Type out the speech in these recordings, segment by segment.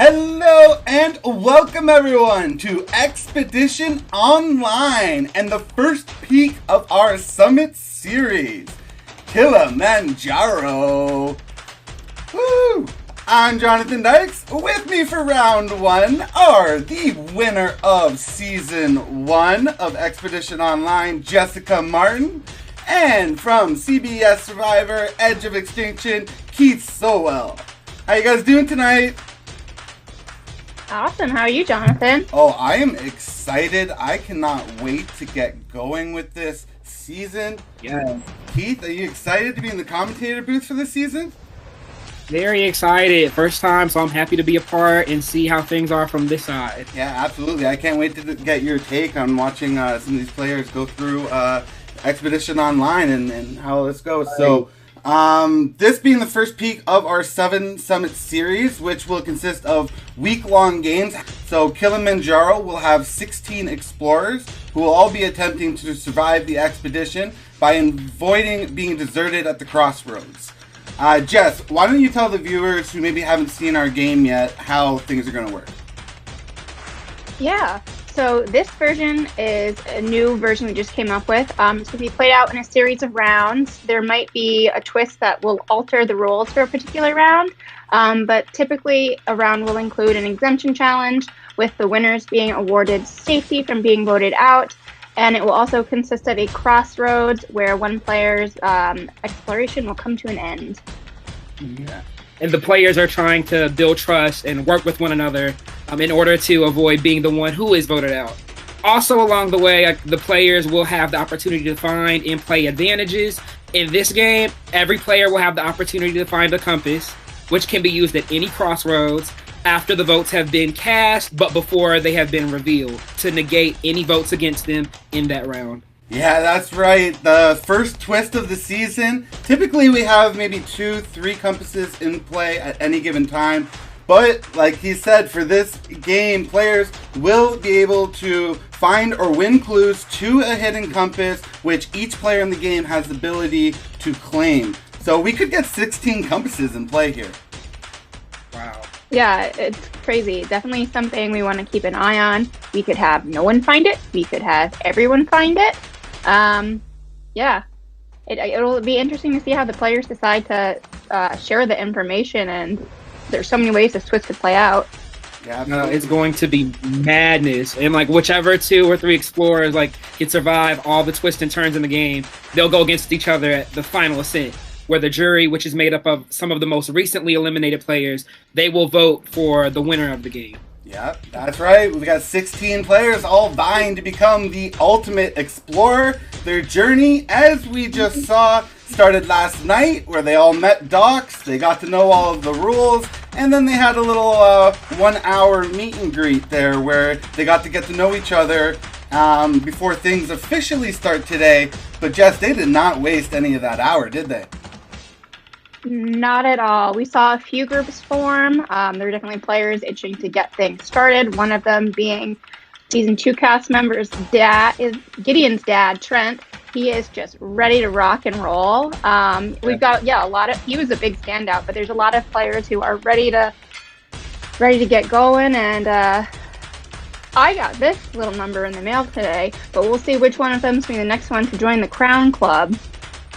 Hello and welcome everyone to Expedition Online and the first peak of our summit series, Kilimanjaro. Woo! I'm Jonathan Dykes. With me for round one are the winner of season 1 of Expedition Online, Jessica Martin, and from CBS Survivor, Edge of Extinction, Keith Sowell. How you guys doing tonight? Awesome. How are you, Jonathan? Oh, I am excited. I cannot wait to get going with this season. Yeah. Keith, are you excited to be in the commentator booth for this season? Very excited. First time, so I'm happy to be a part and see how things are from this side. Yeah, absolutely. I can't wait to get your take on watching some of these players go through Expedition Online and how this goes. So, this being the first peak of our 7 Summit series, which will consist of week-long games. So Kilimanjaro will have 16 explorers who will all be attempting to survive the expedition by avoiding being deserted at the Crossroads. Jess, why don't you tell the viewers who maybe haven't seen our game yet how things are going to work? Yeah. So this version is a new version we just came up with. It's going to be played out in a series of rounds. There might be a twist that will alter the rules for a particular round, but typically a round will include an exemption challenge with the winners being awarded safety from being voted out, and it will also consist of a crossroads where one player's exploration will come to an end. Yeah. And the players are trying to build trust and work with one another in order to avoid being the one who is voted out. Also, along the way, the players will have the opportunity to find and play advantages. In this game, every player will have the opportunity to find a compass, which can be used at any crossroads after the votes have been cast, but before they have been revealed, to negate any votes against them in that round. Yeah, that's right. The first twist of the season. Typically we have maybe 2-3 compasses in play at any given time. But like he said, for this game, players will be able to find or win clues to a hidden compass, which each player in the game has the ability to claim. So we could get 16 compasses in play here. Wow. Yeah, it's crazy. Definitely something we want to keep an eye on. We could have no one find it. We could have everyone find it. Yeah, it'll be interesting to see how the players decide to share the information, and there's so many ways this twist could play out. Yeah, It's going to be madness, and whichever 2 or 3 explorers can survive all the twists and turns in the game, they'll go against each other at the final ascent, where the jury, which is made up of some of the most recently eliminated players, they will vote for the winner of the game. Yep, that's right. We got 16 players all vying to become the ultimate explorer. Their journey, as we just saw, started last night where they all met Docs. They got to know all of the rules, and then they had a little 1-hour meet and greet there where they got to get to know each other before things officially start today. But Jess, they did not waste any of that hour, did they? Not at all. We saw a few groups form. There were definitely players itching to get things started. One of them being season 2 cast members' dad, is Gideon's dad, Trent. He is just ready to rock and roll. We've got a lot of. He was a big standout, but there's a lot of players who are ready to get going. And I got this little number in the mail today, but we'll see which one of them is going to be the next one to join the Crown Club.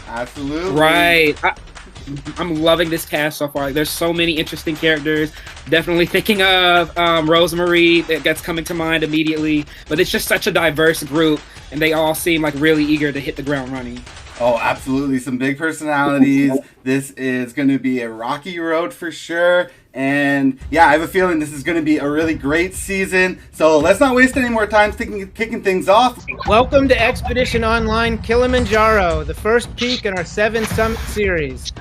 Absolutely. Right. I'm loving this cast so far. There's so many interesting characters. Definitely thinking of Rosemary, that's coming to mind immediately. But it's just such a diverse group, and they all seem really eager to hit the ground running. Oh, absolutely. Some big personalities. This is going to be a rocky road for sure. And yeah, I have a feeling this is going to be a really great season. So let's not waste any more time kicking things off. Welcome to Expedition Online Kilimanjaro, the first peak in our 7 Summit series.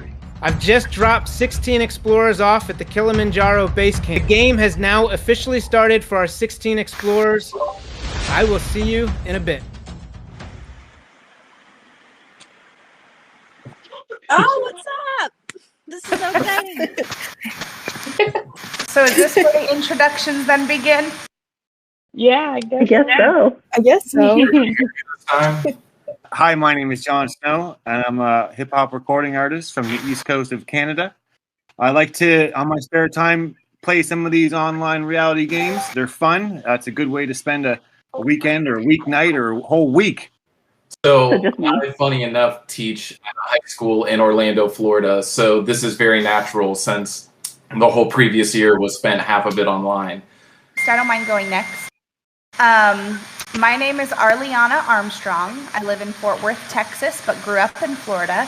I've just dropped 16 explorers off at the Kilimanjaro base camp. The game has now officially started for our 16 explorers. I will see you in a bit. Oh, what's up? This is okay. So is this where the introductions then begin? Yeah, I guess so. I guess so. Hi, my name is John Snow, and I'm a hip-hop recording artist from the east coast of Canada. I like to, on my spare time, play some of these online reality games. They're fun. It's a good way to spend a weekend or a weeknight or a whole week. So I, funny enough, teach at a high school in Orlando, Florida. So this is very natural since the whole previous year was spent half of it online. I don't mind going next. My name is Arliana Armstrong. I live in Fort Worth, Texas, but grew up in Florida.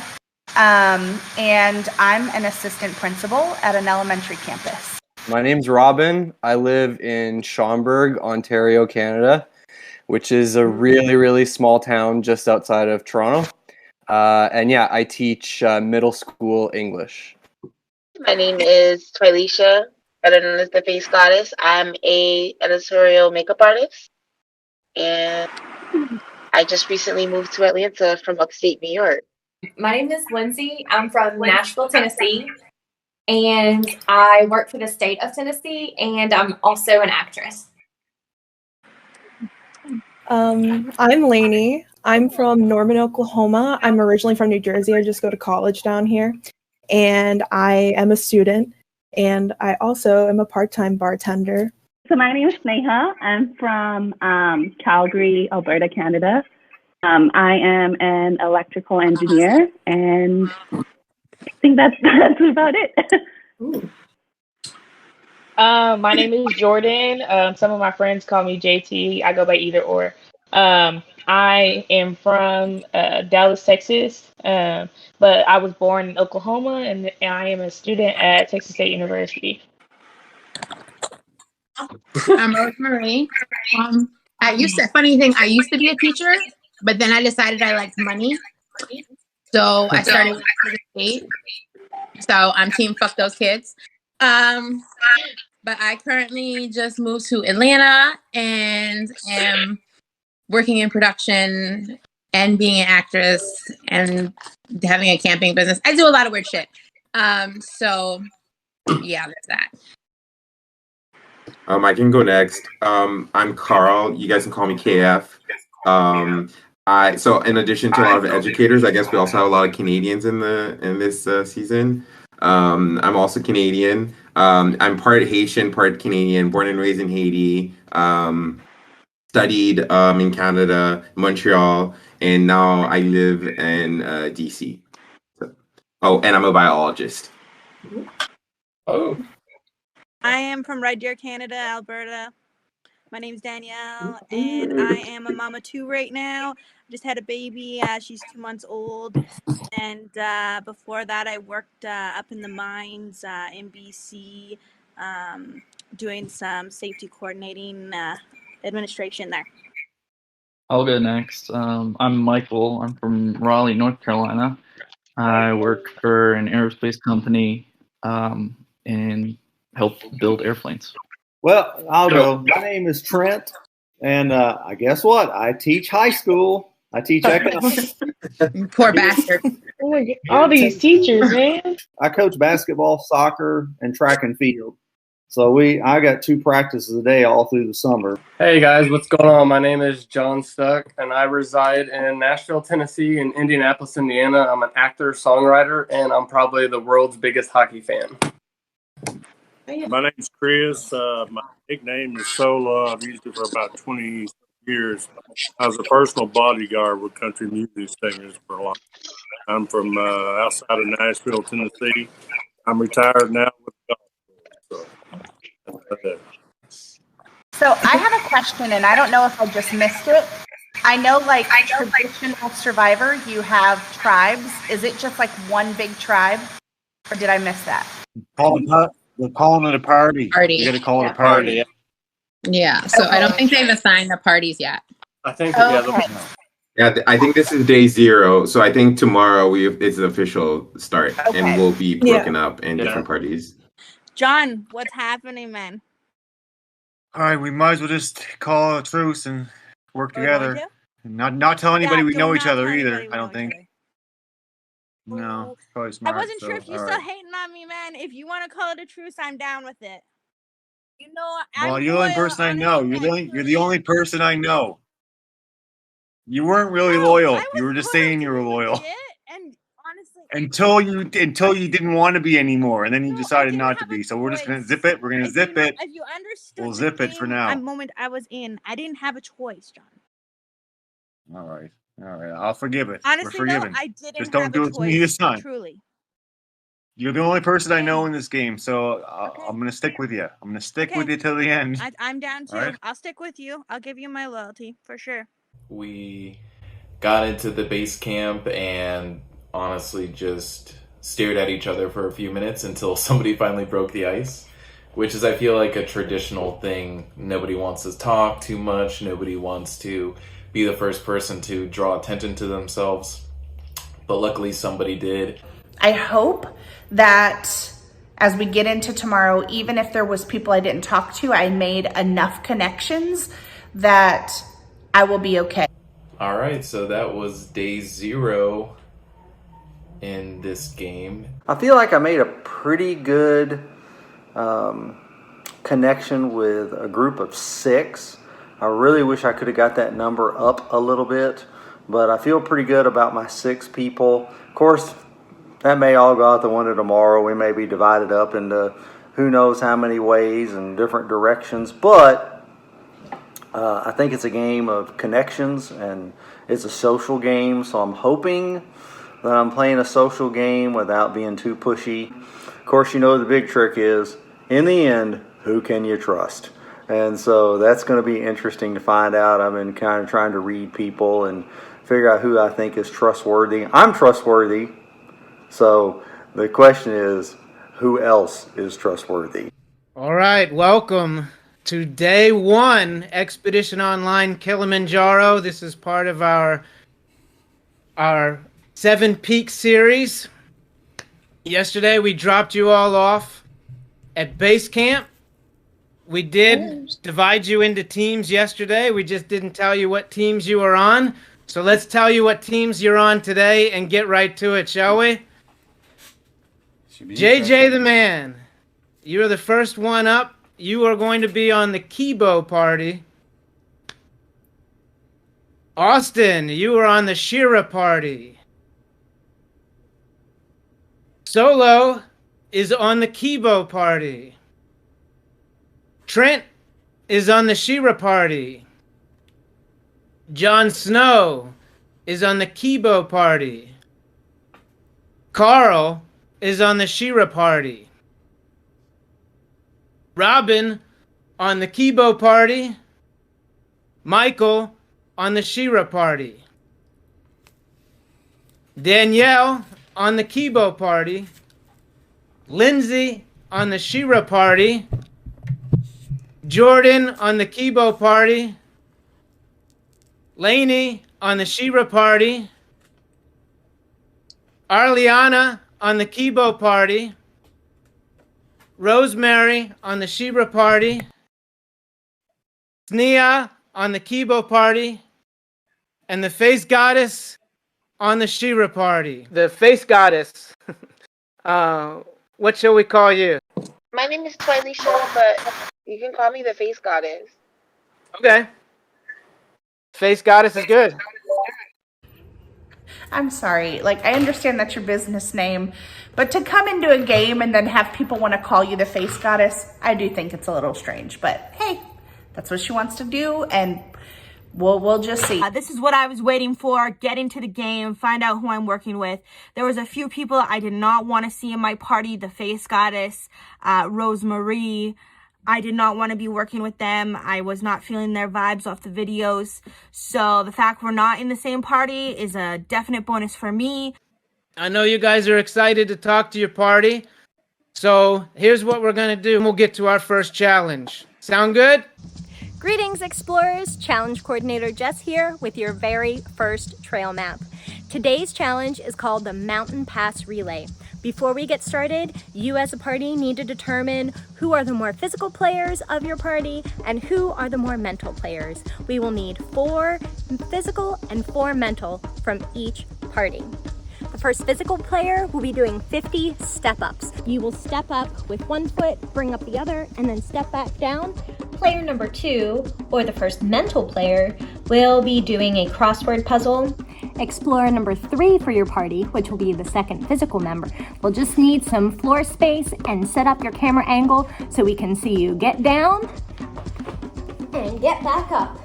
And I'm an assistant principal at an elementary campus. My name's Robin. I live in Schaumburg, Ontario, Canada, which is a really, really small town just outside of Toronto. And yeah, I teach middle school English. My name is Twilisha, better known as the Face Goddess. I'm a editorial makeup artist, and I just recently moved to Atlanta from upstate New York. My name is Lindsay. I'm from Nashville, Tennessee, and I work for the state of Tennessee, and I'm also an actress. I'm Lainey. I'm from Norman, Oklahoma. I'm originally from New Jersey. I just go to college down here, and I am a student, and I also am a part-time bartender. So my name is Sneha. I'm from Calgary, Alberta, Canada. I am an electrical engineer, and I think that's about it. My name is Jordan. Some of my friends call me JT. I go by either or. I am from Dallas, Texas, but I was born in Oklahoma, and I am a student at Texas State University. I'm Rosemary. I used to be a teacher, but then I decided I liked money. So I started with the state. So I'm team fuck those kids. But I currently just moved to Atlanta and am working in production and being an actress and having a camping business. I do a lot of weird shit. So yeah, there's that. I can go next. I'm Carl. You guys can call me KF. So in addition to a lot of educators, I guess we also have a lot of Canadians in this season. I'm also Canadian. I'm part Haitian, part Canadian, born and raised in Haiti. Studied in Canada, Montreal, and now I live in DC. And I'm a biologist. Oh. I am from Red Deer, Canada, Alberta. My name's Danielle, and I am a mama too right now. I just had a baby. She's 2 months old. And before that, I worked up in the mines in BC, doing some safety coordinating administration there. I'll go next. I'm Michael. I'm from Raleigh, North Carolina. I work for an aerospace company and help build airplanes. Well, I'll go. My name is Trent, and I guess what? I teach high school. I teach economics. Poor bastard. Oh my God. All these teachers, man. I coach basketball, soccer, and track and field. So I got 2 practices a day all through the summer. Hey guys, what's going on? My name is John Stuck, and I reside in Nashville, Tennessee, and Indianapolis, Indiana. I'm an actor, songwriter, and I'm probably the world's biggest hockey fan. My name's Chris. My nickname is Sola. I've used it for about 20 years. I was a personal bodyguard with country music singers for a long time. I'm from outside of Nashville, Tennessee. I'm retired now with golf. So I have a question, and I don't know if I just missed it. I know, like traditional Survivor, you have tribes. Is it just like one big tribe, or did I miss that? We're calling it a party. You got to call it a party. Yeah. So I don't think they've assigned the parties yet. I think. Yeah, I think this is day 0. So I think tomorrow it's the official start, and we'll be broken up in different parties. John, what's happening, man? All right, we might as well just call a truce and work together. And not tell anybody we know each other either, I don't think. No, probably smart. I wasn't sure if you're still hating on me, man. If you want to call it a truce, I'm down with it. You know, well, you're the only person I know. You're the only person I know. You weren't really loyal. You were just saying you were loyal. And until you didn't want to be anymore, and then you decided not to be. So we're just gonna zip it. We're gonna zip it. If you understood We'll zip it for now. moment I was in, I didn't have a choice, John. All right. I'll forgive it. Honestly, we're no, forgiven. I didn't Just don't have do a it to me choice, this time. truly. You're the only person I know in this game, so I'm gonna stick with you. I'm gonna stick with you till the end. I'm down too. All right. I'll stick with you. I'll give you my loyalty for sure. We got into the base camp and honestly just stared at each other for a few minutes until somebody finally broke the ice, which is, I feel like, a traditional thing. Nobody wants to talk too much. Nobody wants to be the first person to draw attention to themselves. But luckily somebody did. I hope that as we get into tomorrow, even if there was people I didn't talk to, I made enough connections that I will be okay. All right, so that was day 0 in this game. I feel like I made a pretty good connection with a group of 6. I really wish I could have got that number up a little bit, but I feel pretty good about my 6 people. Of course, that may all go out the window tomorrow. We may be divided up into who knows how many ways and different directions, but I think it's a game of connections and it's a social game, so I'm hoping that I'm playing a social game without being too pushy. Of course, you know the big trick is, in the end, who can you trust? And so that's going to be interesting to find out. I've been kind of trying to read people and figure out who I think is trustworthy. I'm trustworthy. So the question is, who else is trustworthy? All right, welcome to day 1, Expedition Online Kilimanjaro. This is part of our 7 Peak series. Yesterday we dropped you all off at base camp. We did divide you into teams yesterday. We just didn't tell you what teams you were on. So let's tell you what teams you're on today and get right to it, shall we? JJ the man, you're the first one up. You are going to be on the Kibo party. Austin, you are on the Shira party. Solo is on the Kibo party. Trent is on the Shira party. Jon Snow is on the Kibo party. Carl is on the Shira party. Robin on the Kibo party. Michael on the Shira party. Danielle on the Kibo party. Lindsay on the Shira party. Jordan on the Kibo party. Lainey on the Shira party. Arliana on the Kibo party. Rosemary on the Shira party. Sneha on the Kibo party. And the Face Goddess on the Shira party. The Face Goddess. What shall we call you? My name is Twilisha, but you can call me the Face Goddess. Okay. Face Goddess is good. I'm sorry. Like, I understand that's your business name, but to come into a game and then have people want to call you the Face Goddess, I do think it's a little strange. But hey, that's what she wants to do, and we'll just see. This is what I was waiting for. Get into the game, find out who I'm working with. There was a few people I did not want to see in my party. The Face Goddess, Rosemary. I did not want to be working with them. I was not feeling their vibes off the videos. So the fact we're not in the same party is a definite bonus for me. I know you guys are excited to talk to your party. So here's what we're going to do. We'll get to our first challenge. Sound good? Greetings, explorers. Challenge Coordinator Jess here with your very first trail map. Today's challenge is called the Mountain Pass Relay. Before we get started, you as a party need to determine who are the more physical players of your party and who are the more mental players. We will need 4 physical and 4 mental from each party. The first physical player will be doing 50 step-ups. You will step up with one foot, bring up the other, and then step back down. Player number 2, or the first mental player, will be doing a crossword puzzle. Explorer number 3 for your party, which will be the second physical member, will just need some floor space and set up your camera angle so we can see you get down and get back up.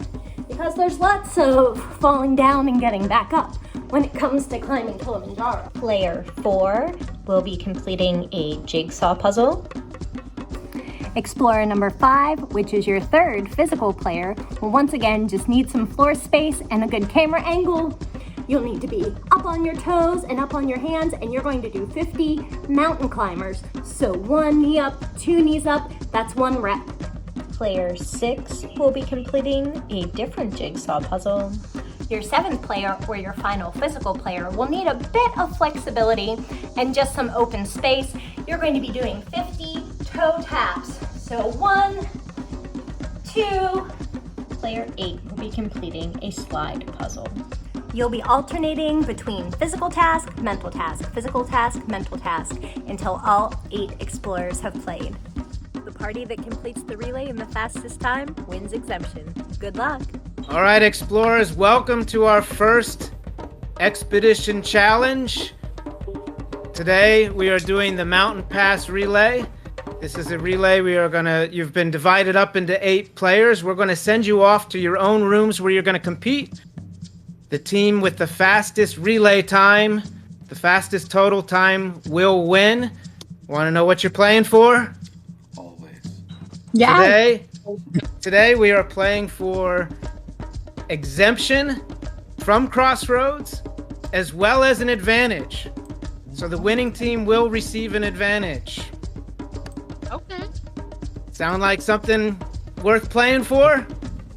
Because there's lots of falling down and getting back up when it comes to climbing Kilimanjaro. Player 4 will be completing a jigsaw puzzle. Explorer number 5, which is your third physical player, will once again just need some floor space and a good camera angle. You'll need to be up on your toes and up on your hands, and you're going to do 50 mountain climbers. So 1 knee up, 2 knees up, that's 1 rep. Player 6 will be completing a different jigsaw puzzle. Your 7th player, or your final physical player, will need a bit of flexibility and just some open space. You're going to be doing 50 toe taps. So 1, 2, player 8 will be completing a slide puzzle. You'll be alternating between physical task, mental task, physical task, mental task, until all 8 explorers have played. The party that completes the relay in the fastest time wins Exemption. Good luck. All right, explorers, welcome to our first expedition challenge. Today we are doing the Mountain Pass relay. This is a relay you've been divided up into 8 players. We're gonna send you off to your own rooms where you're gonna compete. The team with the fastest relay time, the fastest total time, will win. Wanna know what you're playing for? Yeah. Today we are playing for Exemption from Crossroads, as well as an advantage. So the winning team will receive an advantage. Okay. Sound like something worth playing for?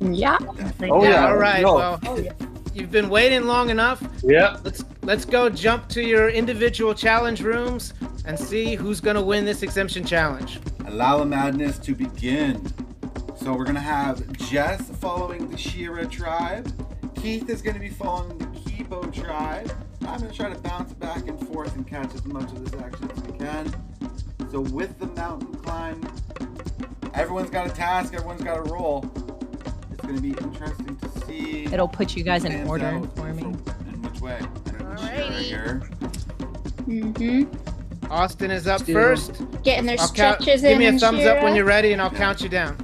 Yeah. Oh yeah. All right. No. Well, you've been waiting long enough. Yeah. Let's go jump to your individual challenge rooms and see who's gonna win this Exemption challenge. Allow the madness to begin. So we're gonna have Jess following the Shira tribe. Keith is gonna be following the Kibo tribe. I'm gonna try to bounce back and forth and catch as much of this action as we can. So with the mountain climb, everyone's got a task, everyone's got a role. It's gonna be interesting to see. It'll put you guys in order for me. In which way? Alrighty. Here. Austin is up first. Getting their stretches in. Give me a thumbs up Shira. when you're ready, and I'll count you down.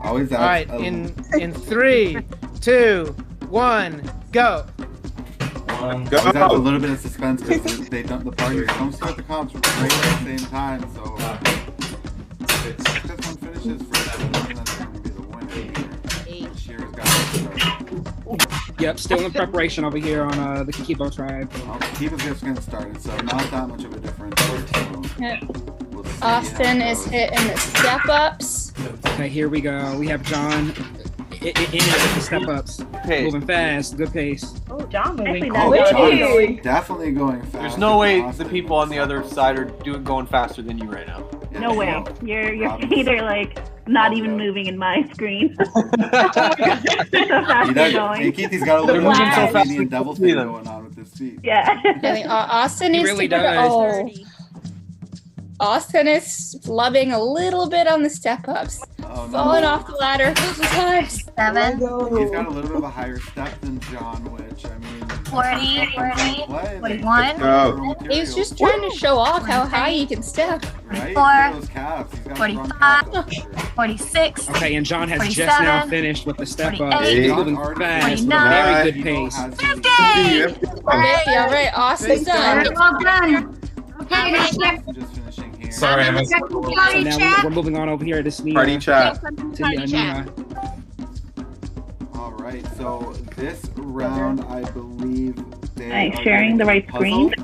Always. All right. In 3, 2, 1, go. Always have a little bit of suspense because they don't. The parties don't start the comps right at the same time. So if this one finishes first, then that's going to be the winner here. Shira's got to start. Yep, still in preparation over here on the Kikibo tribe. Kikibo's just getting started, so not that much of a difference. So Austin is hitting the step ups. Okay, here we go. We have John in it with the step ups. Moving fast, good pace. Oh, John moving. John's definitely going fast. There's no way the people on the other side are going faster than you right now. No way. Your feet are like not even moving in my screen. So fast they're going. Keithy's got a little bit of Canadian devil thing going on with his feet. Yeah. I think Austin needs really to does. Austin is flubbing a little bit on the step ups. Falling off the ladder a couple times. 7. He's got a little bit of a higher step than John, which, I mean... 40, 41. He was just trying to show off how high he can step. 44, 45, 46. Okay, and John has 47, just now finished with the step up. 48, He's moving fast with a 49, very good pace. 50. All right, Austin's done. All done. Okay, Sorry, I missed So now we're moving on over here to Sneha. Party chat. To Nia. All right, so this round, I believe they are sharing the right screen.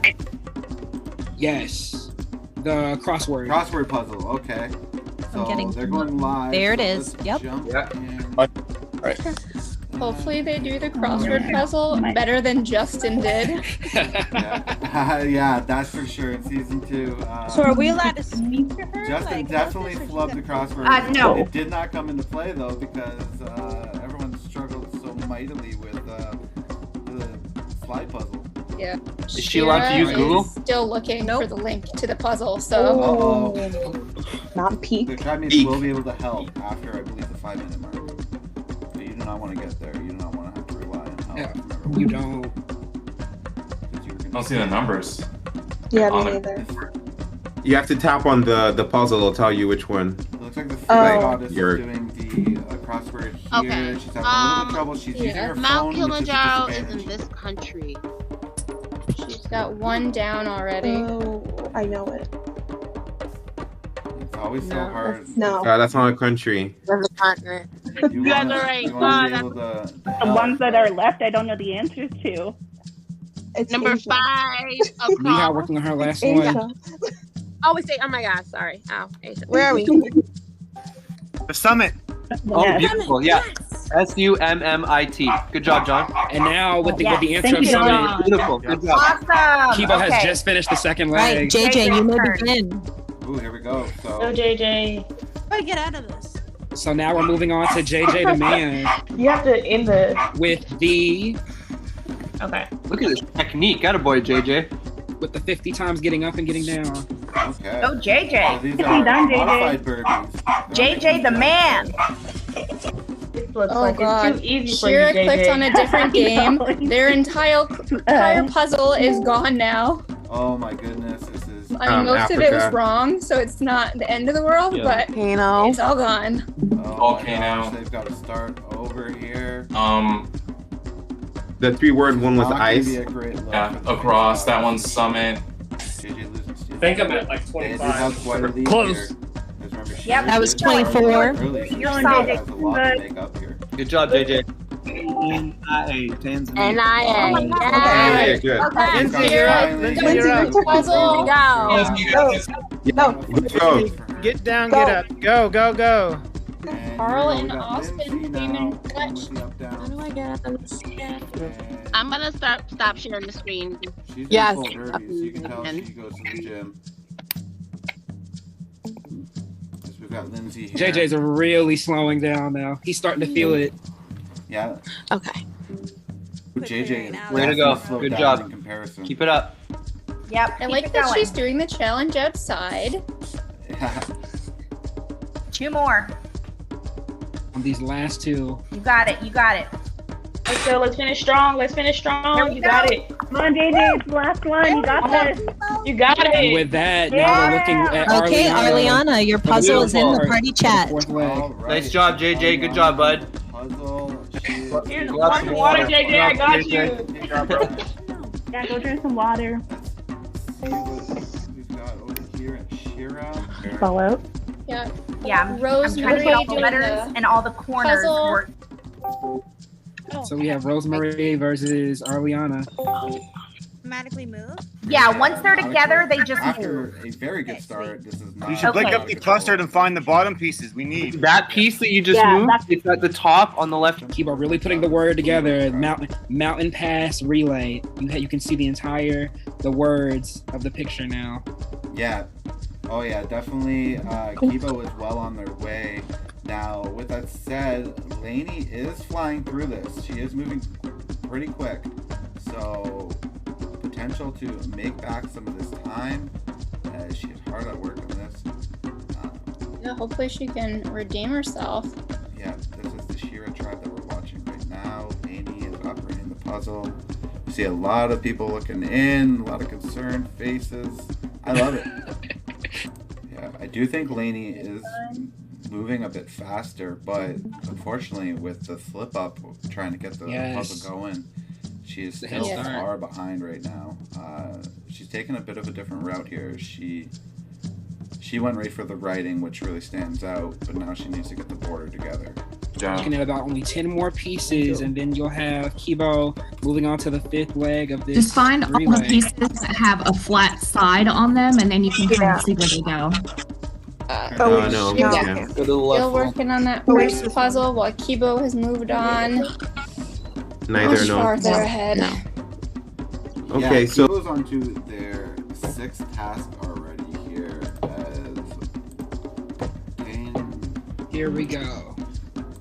Yes. The crossword. Crossword puzzle, okay. So they're going live. There it so is. let's Yep. jump in. Right. Hopefully they do the crossword puzzle better than Justin did. Yeah, that's for sure. In season 2. So are we allowed to speak to her? Justin definitely flubbed the crossword. No. It did not come into play though because everyone struggled so mightily with the slide puzzle. Yeah. Is she allowed to use Google? Still looking for the link to the puzzle, so. Not peek. The tribe mates will be able to help after, I believe, the 5-minute mark. So you do not want to get there. You do not want to have to rely on help. You don't. don't see the numbers. Yeah, me on neither. You have to tap on the puzzle. It'll tell you which one. It looks like the Oh. goddess is doing the crossword here. Okay. She's having a little bit of trouble. She's using her Mount phone, which is a Kilimanjaro is disadvantage. in this country. She's got one down already. Oh, I know it. It's always so hard. No. That's not a country. That's a continent. You guys wanna- are right. you wanna be able to The help, ones that are left, I don't know the answers to. It's Number Asia. 5 Neha across. working on her last Asia. one. Oh, we say, oh my God, sorry. Ow, Asia. Where are we? The summit. Oh, beautiful. Yeah. SUMMIT. Good job, John. And now with the Yes, answer thank of you, Summit, John. Beautiful. Good job. Awesome. Kibo has Okay. just finished the second Right, leg. JJ, you may turn. begin. Ooh, here we go. Go So JJ. How do I get out of this? So now we're moving on to JJ the man You have to end the. with the Okay. Look at this technique. Attaboy, JJ. with the 50 times getting up and getting down. okay. Go JJ. So these Well are done, JJ. modified burpees. JJ the man. This looks Oh like god. it's too easy for Shira you, clicked JJ. on a different game. Their entire puzzle is gone now. Oh my goodness, this is. I mean, most of it was Africa. wrong, so it's not the end of the world, Yeah. but Volcano. it's all gone. Oh Okay, my gosh, now. they've got to start over here. The 3-word one was Not gonna ice. be a great look Yeah, for the across. Face That Goddess. one's Summit. JJ losing steam. I think I'm at like They 25. have quite a lead Close. here. 'Cause remember, Yep. Shira That was did 24. start early, so You're she doing has JJ. a lot to make up here. Good job, JJ. NIA, Tanzania. NIA. Okay, good. Okay, Lindsay, Shira, you're up. Lindsay, you're up. puzzle. Go. No. Let's go. Get down, get up. Go, go, go. And Carl here we and got Austin Lindsay came now, in with clutch. the up, down. How do I get out of this? And I'm gonna stop sharing the screen. she's doing Yes. full burpees, so you can tell she goes to the gym. So we've got Lindsay here. JJ's really slowing down now. He's starting to feel it. Yeah, Okay. JJ is Way to go. definitely slowed Good down job. in comparison. Keep it up. Yep. I like that she's doing the challenge outside. Yeah. 2 more. On these last two. You got it. You got it. Let's go. Let's finish strong. Let's finish strong. You got it. Come on, JJ. It's the last one. You got this. You got And it. with that, now we're looking at Okay, Arliana, your puzzle is in the party chat. Fourth leg. All right. Nice job, JJ. Good job, bud. Puzzle. Here's water, water, JJ. I got you. Good job, bro. Yeah, go drink some water. See what we've got over here at Shira. Follow. Yeah. Yeah, I'm trying Rosemary to get all the doing letters the and all the corners. puzzle. Work. So we have Rosemary versus Arliana. Automatically move. Yeah, once they're together, they just After move. a very good start, this is not. You should blink Okay. up the clustered and find the bottom pieces we need. That piece that you just Yeah, moved, that's- it's at the top on the left. Keep on really putting the word together. Mountain Pass Relay. You can see the words of the picture now. Yeah. Oh yeah, definitely. Kibo is well on their way. Now, with that said, Lainey is flying through this. She is moving pretty quick. So, potential to make back some of this time. She is hard at work on this. Yeah, hopefully she can redeem herself. Yeah, this is the Shira tribe that we're watching right now. Lainey is operating the puzzle. You see a lot of people looking in, a lot of concerned faces. I love it. Yeah, I do think Lainey is moving a bit faster, but unfortunately with the flip up trying to get the puzzle going, she is still far behind right now. She's taken a bit of a different route here. She went right for the writing, which really stands out, but now she needs to get the border together. Looking at about only 10 more pieces, and then you'll have Kibo moving on to the fifth leg of this. Just find all the relay. pieces that have a flat side on them, and then you can kind of see where they go. No. Yeah. Yeah. Go to the left. Still working on that first puzzle while Kibo has moved on. Neither Much no. farther ahead. Okay, yeah, so goes on to their 6th task already here as Here we go.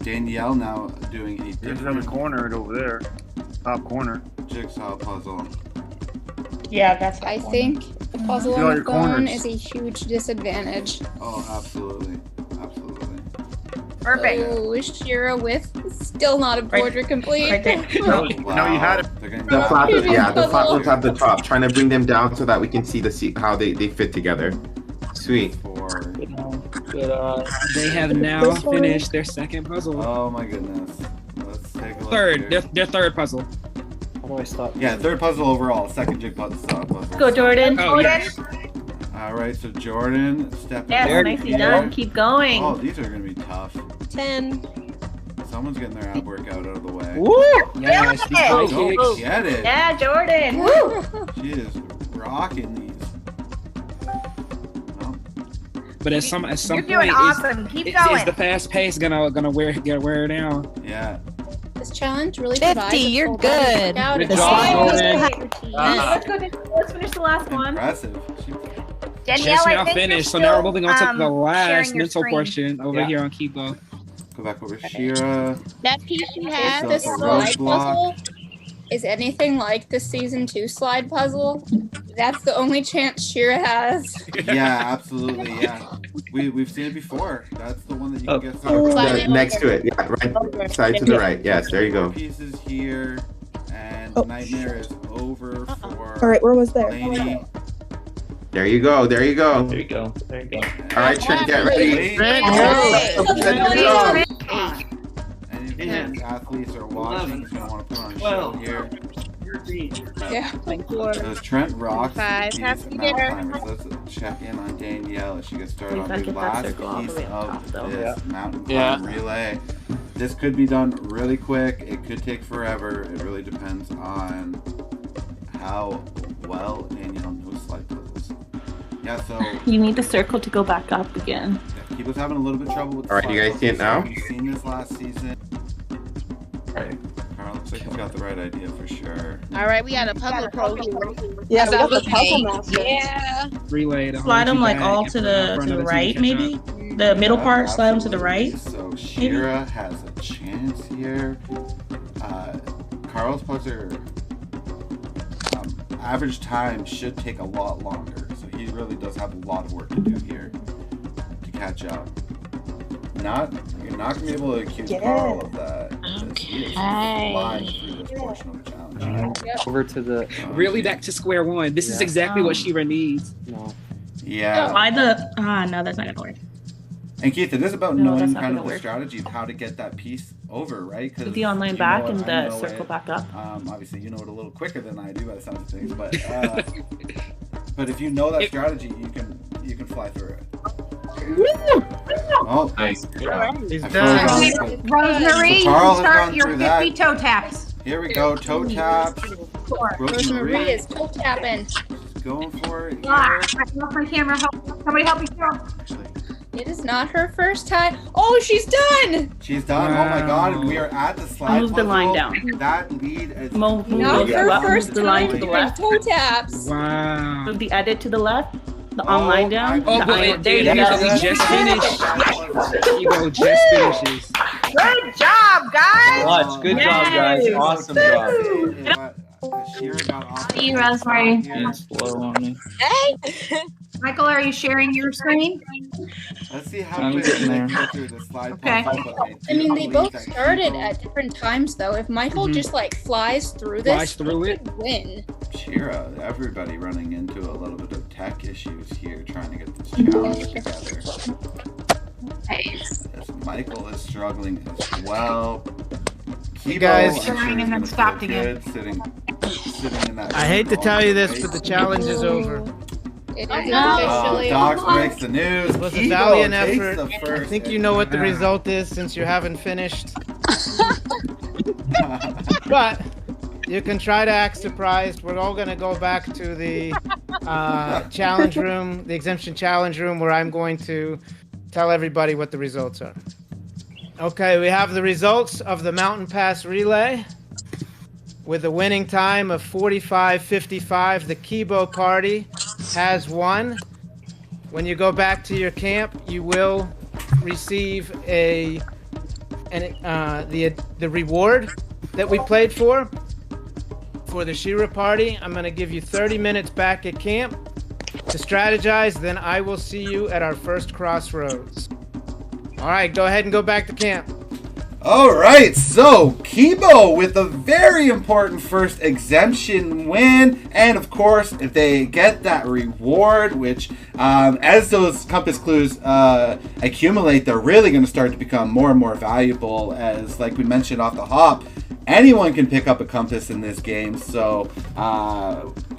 Danielle now doing a There's another different corner over there. Top corner. jigsaw puzzle. Yeah, that's. I think the puzzle Feel on the your phone corners. is a huge disadvantage. Oh, absolutely. Absolutely. Perfect. Oh, Shira with Still not a border complete. Right there. No, you had it. The flowers, yeah, the flowers at the top. Trying to bring them down so that we can see how they fit together. Sweet. They have now finished their second puzzle. Oh my goodness. Let's take a look. Third, here. their third puzzle. How do I stop? Yeah, third puzzle overall. Second jig puzzle. Go, Jordan. Oh, yes. All right, so Jordan, step Yes, in. nicely done. Keep going. Oh, these are gonna be tough. 10. Someone's getting their ab workout out of the way. Woo! Yes, Killing it. Go get it. Yeah, Jordan. She is rocking these. But at some You're point, doing awesome. Keep going. is the fast pace gonna wear her down? Yeah. This challenge really 50, provides a you're full body good. workout. Good It's job, all Jordan. Let's finish the last one. Impressive. Danielle, Just I now think finished, so you're now we're moving on to still, the last sharing your mental screen. portion over Yeah. here on Kibo. Go back over Shira. That piece you have, This this is a slide roadblock. puzzle, is anything like the season 2 slide puzzle. That's the only chance Shira has. Yeah, absolutely. Yeah. We've seen it before. That's the one that you can get Next to it. Yeah, right side to the right. Yes, there you go. Pieces here, and Nightmare is over for All right, where was there? Lady. There you go. There you go. There you go. There you go. All right, Trent, get ready. And if these athletes are watching, he's going to want to put on a show here. Yeah. So Trent rocks Five, these half to mountain there. climbers. Let's check in on Danielle as she gets started on Please the don't get that last circle all the piece way up of top, though. this mountain Yeah. climb relay. This could be done really quick. It could take forever. It really depends on how well Danielle knows slide puzzles. Yeah, so You need the circle to go back up again. yeah, Kibo's having a little bit of trouble with the All right, you slide guys see it now? puzzles. We've seen this last season. Carl looks like he's got the right idea for sure. All right, we got a puzzle pro here. Yeah, As we I got the was puzzle saying. master. Yeah. Relay to Slide hold them you like back all and to put them in the front to of the team right, catch maybe. up. The middle part, slide them to the right. So Shira has a chance here. Carl's puzzle average time should take a lot longer, so he really does have a lot of work to do here to catch up. You're not gonna be able to accuse Carl of that. He is flying through this portion of the challenge. Over to the. Really back to square one. This is exactly what Shira needs. Yeah. Why the? No, that's not gonna work. And Keith, it is about No, knowing that's not kind of gonna the work. strategy of how to get that piece over, right? With the online back and the circle back up. Obviously, you know it a little quicker than I do by the sound of things, but but if you know that strategy, you can fly through it. Oh, nice. He's Rosemary, you can start your 50 toe taps. Here we go, toe taps. Rosemary is toe tapping. Going for it. I lost my camera. Somebody help me through. It is not her first time. Oh, she's done! She's done. Oh my God, we are at the slide. Move the line puzzle. down. That lead is Move Not her first the line time to the doing left. toe taps. Wow. Move the edit to the left. The online down. Oh, The but eye- it there you did. go. We just finished. Kibo just finishes. Good job, guys. Clutch. Good job, guys. Awesome job. See you, Rosemary. Slow on me. Hey. Michael, are you sharing your screen? Let's see how I'm quick getting they there. get through the slide Okay. puzzle. But I mean, they believe both that started Kibo- at different times, though. If Michael just like flies through this, Flies through he it. could win. Shira, everybody running into a little bit of tech issues here trying to get this challenge together. As Michael is struggling as well. You guys- Sharing and then stopped again. Sitting in that. I hate to tell you this, but the challenge is over. It is Oh, officially Docs over. breaks the news. It was a Kibo valiant takes effort. the I first think you know what the result is since you haven't finished. But you can try to act surprised. We're all going to go back to the challenge room, the exemption challenge room, where I'm going to tell everybody what the results are. Okay, we have the results of the Mountain Pass Relay with a winning time of 45:55. The Kibo party has won. When you go back to your camp, you will receive the reward that we played for the Shira party. I'm going to give you 30 minutes back at camp to strategize. Then I will see you at our first Crossroads. All right, go ahead and go back to camp. All right, so Kibo with a very important first exemption win, and of course, if they get that reward, which as those compass clues accumulate, they're really going to start to become more and more valuable. As like we mentioned off the hop, anyone can pick up a compass in this game. So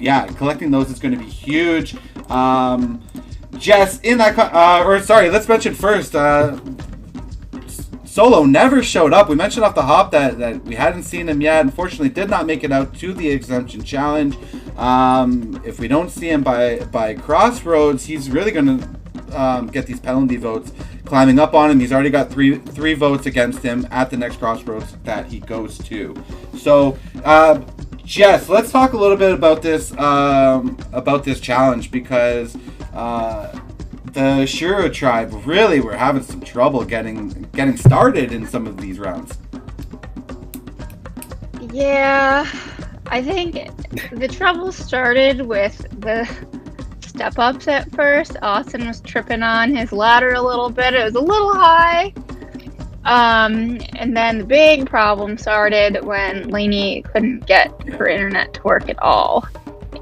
yeah, collecting those is going to be huge. Jess, in that let's mention first. Solo never showed up. We mentioned off the hop that we hadn't seen him yet. Unfortunately, did not make it out to the exemption challenge. If we don't see him by Crossroads, he's really going to get these penalty votes climbing up on him. He's already got three votes against him at the next Crossroads that he goes to. So, Jess, let's talk a little bit about this challenge, because the Shiro tribe really were having some trouble getting started in some of these rounds. Yeah, I think the trouble started with the step-ups at first. Austin was tripping on his ladder a little bit. It was a little high. And then the big problem started when Lainey couldn't get her internet to work at all.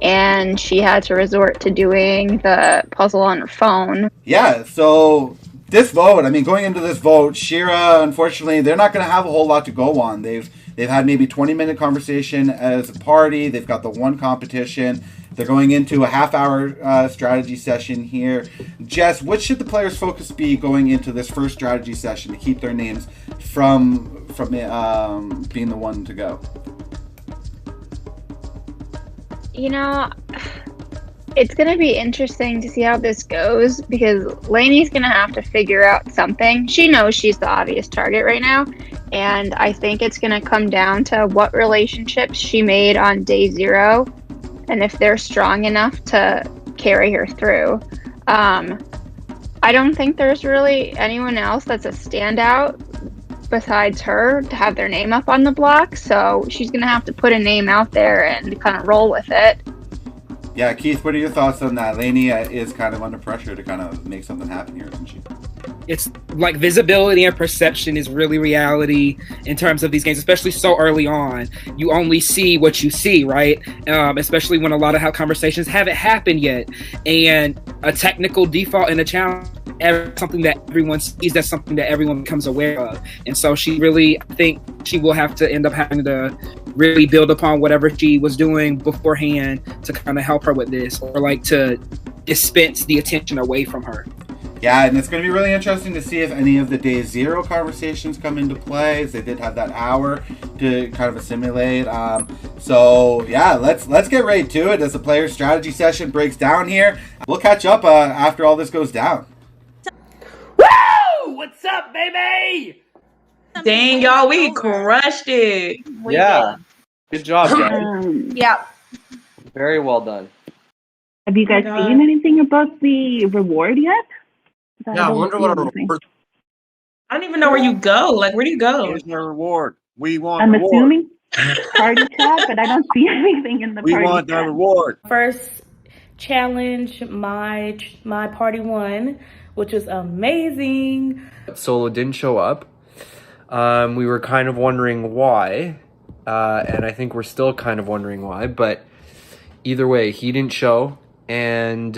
And she had to resort to doing the puzzle on her phone. Yeah, so this vote, I mean, going into this vote, Shira, unfortunately, they're not going to have a whole lot to go on. They've had maybe 20-minute conversation as a party. They've got the one competition. They're going into a half-hour strategy session here. Jess, what should the players' focus be going into this first strategy session to keep their names from being the one to go? You know, it's going to be interesting to see how this goes, because Lainey's going to have to figure out something. She knows she's the obvious target right now, and I think it's going to come down to what relationships she made on day 0, and if they're strong enough to carry her through. I don't think there's really anyone else that's a standout besides her to have their name up on the block, so she's going to have to put a name out there and kind of roll with it. Yeah, Keith, what are your thoughts on that? Lainey is kind of under pressure to kind of make something happen here, isn't she? It's like visibility and perception is really reality in terms of these games, especially so early on. You only see what you see, right? Especially when a lot of conversations haven't happened yet. And a technical default in a challenge, something that everyone sees, that's something that everyone becomes aware of. And so I think she will have to end up having to really build upon whatever she was doing beforehand to kind of help her with this, or like to dispense the attention away from her. Yeah, and it's going to be really interesting to see if any of the day 0 conversations come into play, as they did have that hour to kind of assimilate. So yeah, let's get right to it as the player strategy session breaks down here. We'll catch up after all this goes down. Woo! What's up, baby? Dang, y'all, we crushed it. Yeah. Good job, guys. Yeah. Very well done. Have you guys seen anything about the reward yet? Yeah, I wonder what our reward. I don't even know where you go. Like, where do you go? Here's our reward. We want I'm reward. assuming party chat, but I don't see anything in the We party want chat. our reward. First challenge, my party won, which was amazing. Solo didn't show up. We were kind of wondering why, and I think we're still kind of wondering why, but either way, he didn't show, and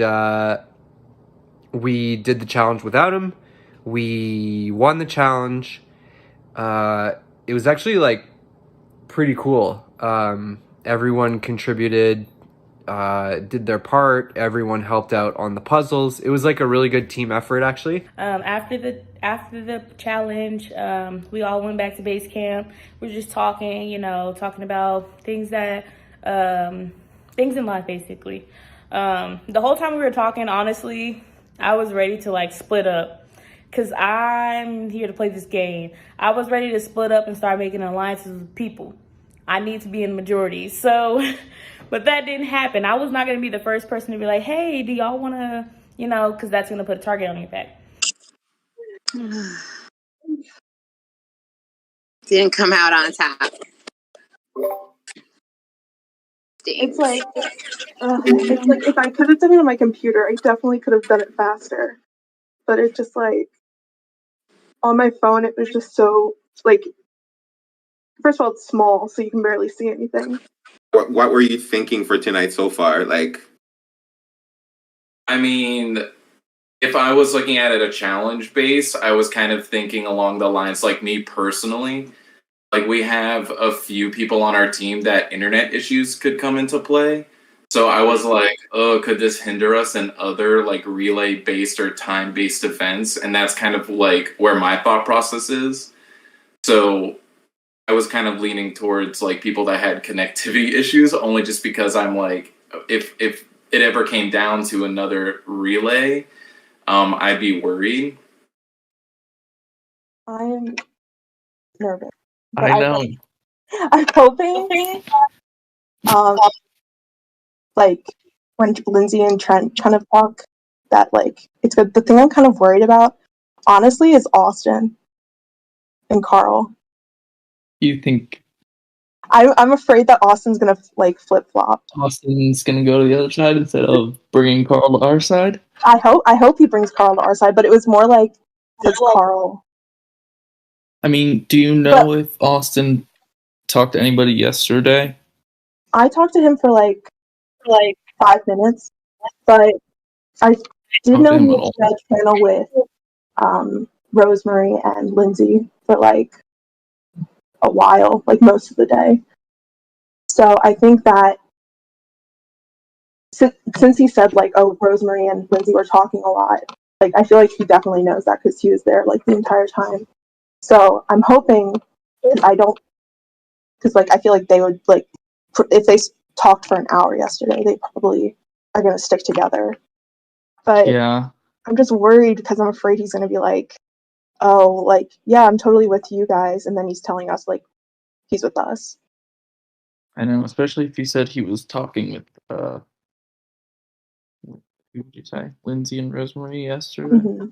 we did the challenge without him. We won the challenge. It was actually like pretty cool. Everyone contributed, did their part. Everyone helped out on the puzzles. It was like a really good team effort, actually. After the challenge, we all went back to base camp. We were just talking, talking about things things in life, basically. The whole time we were talking, honestly, I was ready to like split up, because I'm here to play this game. I was ready to split up and start making alliances with people. I need to be in the majority. So, but that didn't happen. I was not going to be the first person to be like, hey, do y'all want to, because that's going to put a target on your back. Didn't come out on top. It's like if I could have done it on my computer, I definitely could have done it faster. But it's just like on my phone, it was just so like First of all, it's small, so you can barely see anything. What were you thinking for tonight so far? Like, I mean, if I was looking at it a challenge base, I was kind of thinking along the lines, like me personally, like we have a few people on our team that internet issues could come into play. So I was like, oh, could this hinder us in other like relay based or time based events? And that's kind of like where my thought process is. So I was kind of leaning towards like people that had connectivity issues, only just because I'm like, if it ever came down to another relay, I'd be worried. I'm nervous. I know. I'm hoping, like, when Lindsay and Trent kind of talk, that, like, it's good. The thing I'm kind of worried about, honestly, is Austin and Carl. You think I'm afraid that Austin's gonna, like, flip-flop. Austin's gonna go to the other side instead of bringing Carl to our side? I hope he brings Carl to our side, but it was more like, because Carl... I mean, do you know if Austin talked to anybody yesterday? I talked to him for, like 5 minutes, but I did know he was on a channel with Rosemary and Lindsay for like a while, like most of the day. So I think that since he said like, oh, Rosemary and Lindsay were talking a lot, like I feel like he definitely knows that because he was there like the entire time. So I'm hoping, because like I feel like they would like, if they talked for an hour yesterday, they probably are going to stick together. But yeah, I'm just worried because I'm afraid he's going to be like, oh, like, yeah, I'm totally with you guys. And then he's telling us, like, he's with us. I know, especially if he said he was talking with, who did you say? Lindsay and Rosemary yesterday? Mm-hmm.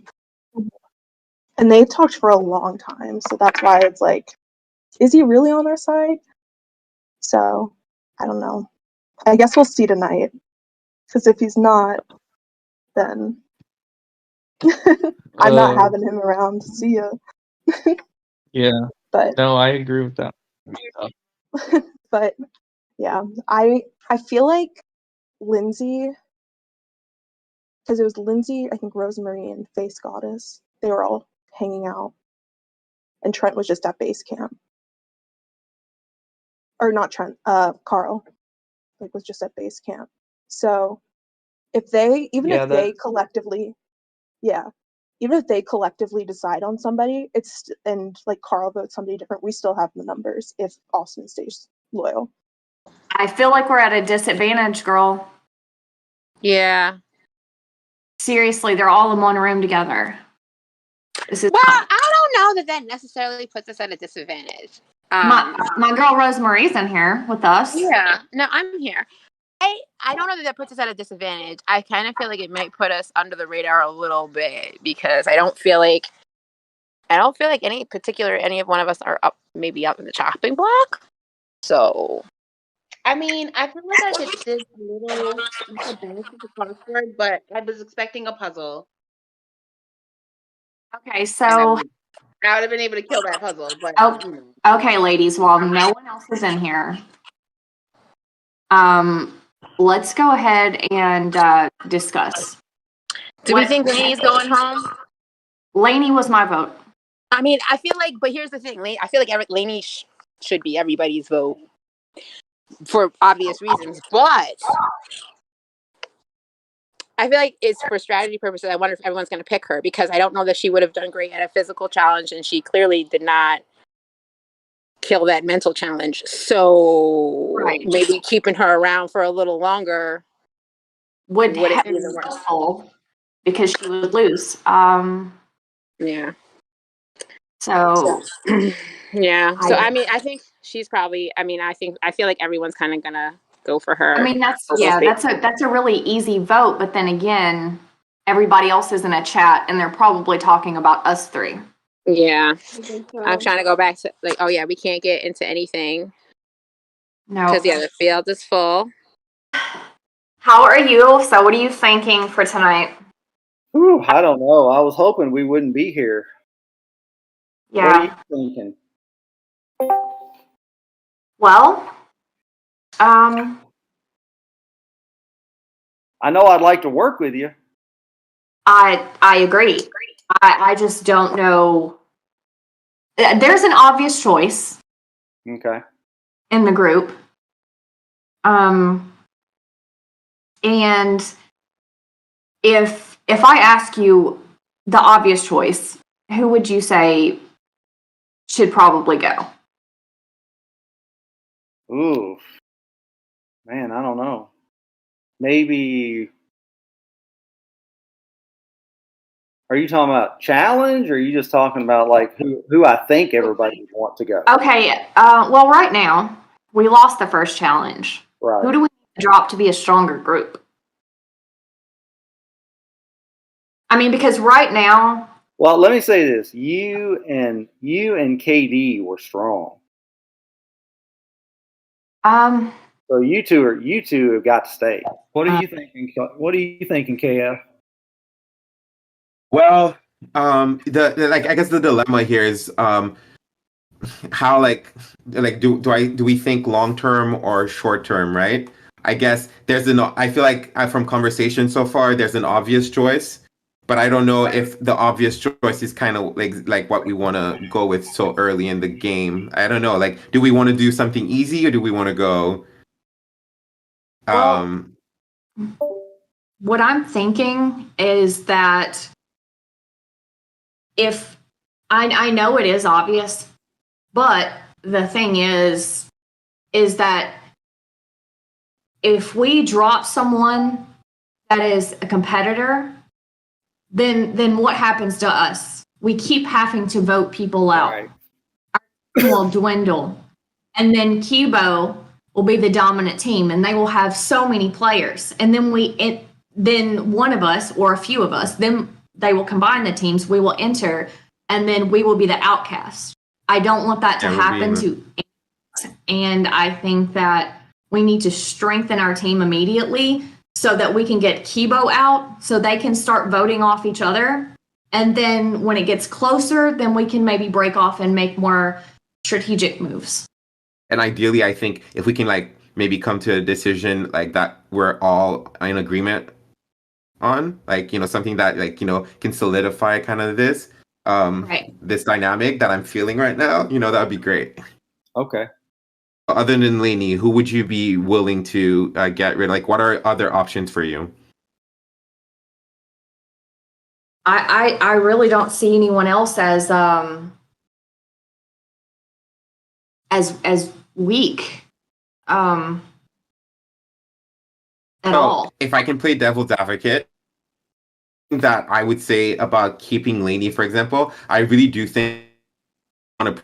And they talked for a long time. So that's why it's like, is he really on our side? So, I don't know. I guess we'll see tonight. Because if he's not, then I'm not having him around. See ya. Yeah. But no, I agree with that. But yeah, I feel like Lindsay, because it was Lindsay, I think Rosemary and Face Goddess, they were all hanging out, and Trent was just at base camp, or not Trent, Carl, like was just at base camp. So if they, even if they collectively decide on somebody, it's, and like Carl votes somebody different, we still have the numbers if Austin stays loyal. I feel like we're at a disadvantage, girl. Yeah. Seriously, they're all in one room together. Well, I don't know that necessarily puts us at a disadvantage. My girl Rosemary's in here with us. Yeah. No, I'm here. I don't know that puts us at a disadvantage. I kind of feel like it might put us under the radar a little bit because I don't feel like any of one of us are up in the chopping block. So, I mean, I feel like I could still a little advantage to the crossword, but I was expecting a puzzle. Okay, so I would have been able to kill that puzzle, but okay, ladies, while no one else is in here, let's go ahead and discuss. Do we think Lainey's going home? Lainey was my vote. I mean, I feel like, but here's the thing. I feel like Lainey should be everybody's vote for obvious reasons, but I feel like it's for strategy purposes. I wonder if everyone's going to pick her because I don't know that she would have done great at a physical challenge, and she clearly did not kill that mental challenge. So maybe keeping her around for a little longer would be helpful because she would lose. Yeah. So yeah. So I mean, I think she's probably. I mean, I feel like everyone's kind of gonna go for her. I mean, that's a really easy vote. But then again, everybody else is in a chat, and they're probably talking about us three. Yeah. I'm trying to go back to like, oh yeah, we can't get into anything. No. Because the field is full. How are you? So what are you thinking for tonight? Ooh, I don't know. I was hoping we wouldn't be here. Yeah. What are you thinking? Well, I know I'd like to work with you. I agree. I just don't know. There's an obvious choice Okay. in the group. And if I ask you the obvious choice, who would you say should probably go? Ooh, man, I don't know. Maybe. Are you talking about challenge, or are you just talking about like who I think everybody would want to go? Okay. Well, right now we lost the first challenge. Right. Who do we drop to be a stronger group? I mean, because right now. Well, let me say this: you and KD were strong. So you two have got to stay. What are you thinking? What are you thinking, KF? Well, the like I guess the dilemma here is how do we think long term or short term, right? I guess I feel like from conversation so far there's an obvious choice, but I don't know if the obvious choice is kind of like what we want to go with so early in the game. I don't know. Like, do we want to do something easy or do we want to go? What I'm thinking is that if I know it is obvious, but the thing is that if we drop someone that is a competitor, then what happens to us? We keep having to vote people out. Right. Our team will dwindle. And then Cubo will be the dominant team, and they will have so many players. And then then one of us or a few of us, then they will combine the teams, we will enter, and then we will be the outcast. I don't want that to happen to us. And I think that we need to strengthen our team immediately so that we can get Kibo out so they can start voting off each other. And then when it gets closer, then we can maybe break off and make more strategic moves. And ideally, I think if we can maybe come to a decision like that we're all in agreement on, something that can solidify kind of this this dynamic that I'm feeling right now, that would be great. Okay. Other than Lainey, who would you be willing to get rid of? Like, what are other options for you? I really don't see anyone else as weak at all. If I can play devil's advocate, that I would say about keeping Lainey, for example, I really do think on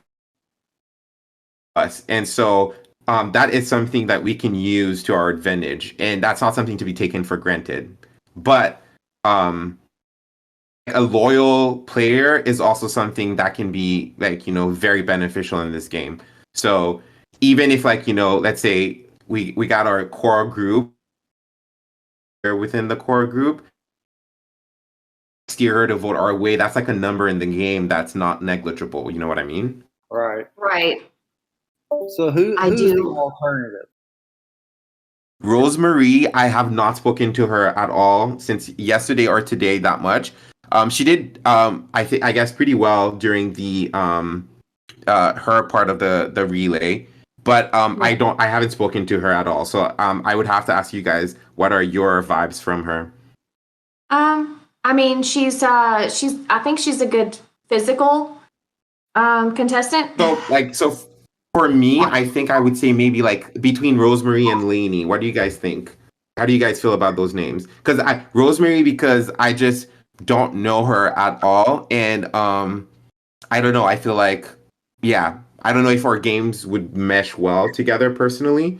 us, and so that is something that we can use to our advantage, and that's not something to be taken for granted. But a loyal player is also something that can be very beneficial in this game. So even if let's say we got our core group within the core group, steer her to vote our way, that's like a number in the game that's not negligible. You know what I mean? Right. So who's the alternative? Rosemary, I have not spoken to her at all since yesterday or today that much. She did I guess pretty well during the her part of the relay, but I haven't spoken to her at all. So I would have to ask you guys, what are your vibes from her? I mean, I think she's a good physical contestant. So for me, I think I would say maybe between Rosemary and Lainey. What do you guys think? How do you guys feel about those names? Because Rosemary, because I just don't know her at all, and I don't know. I feel like, I don't know if our games would mesh well together personally.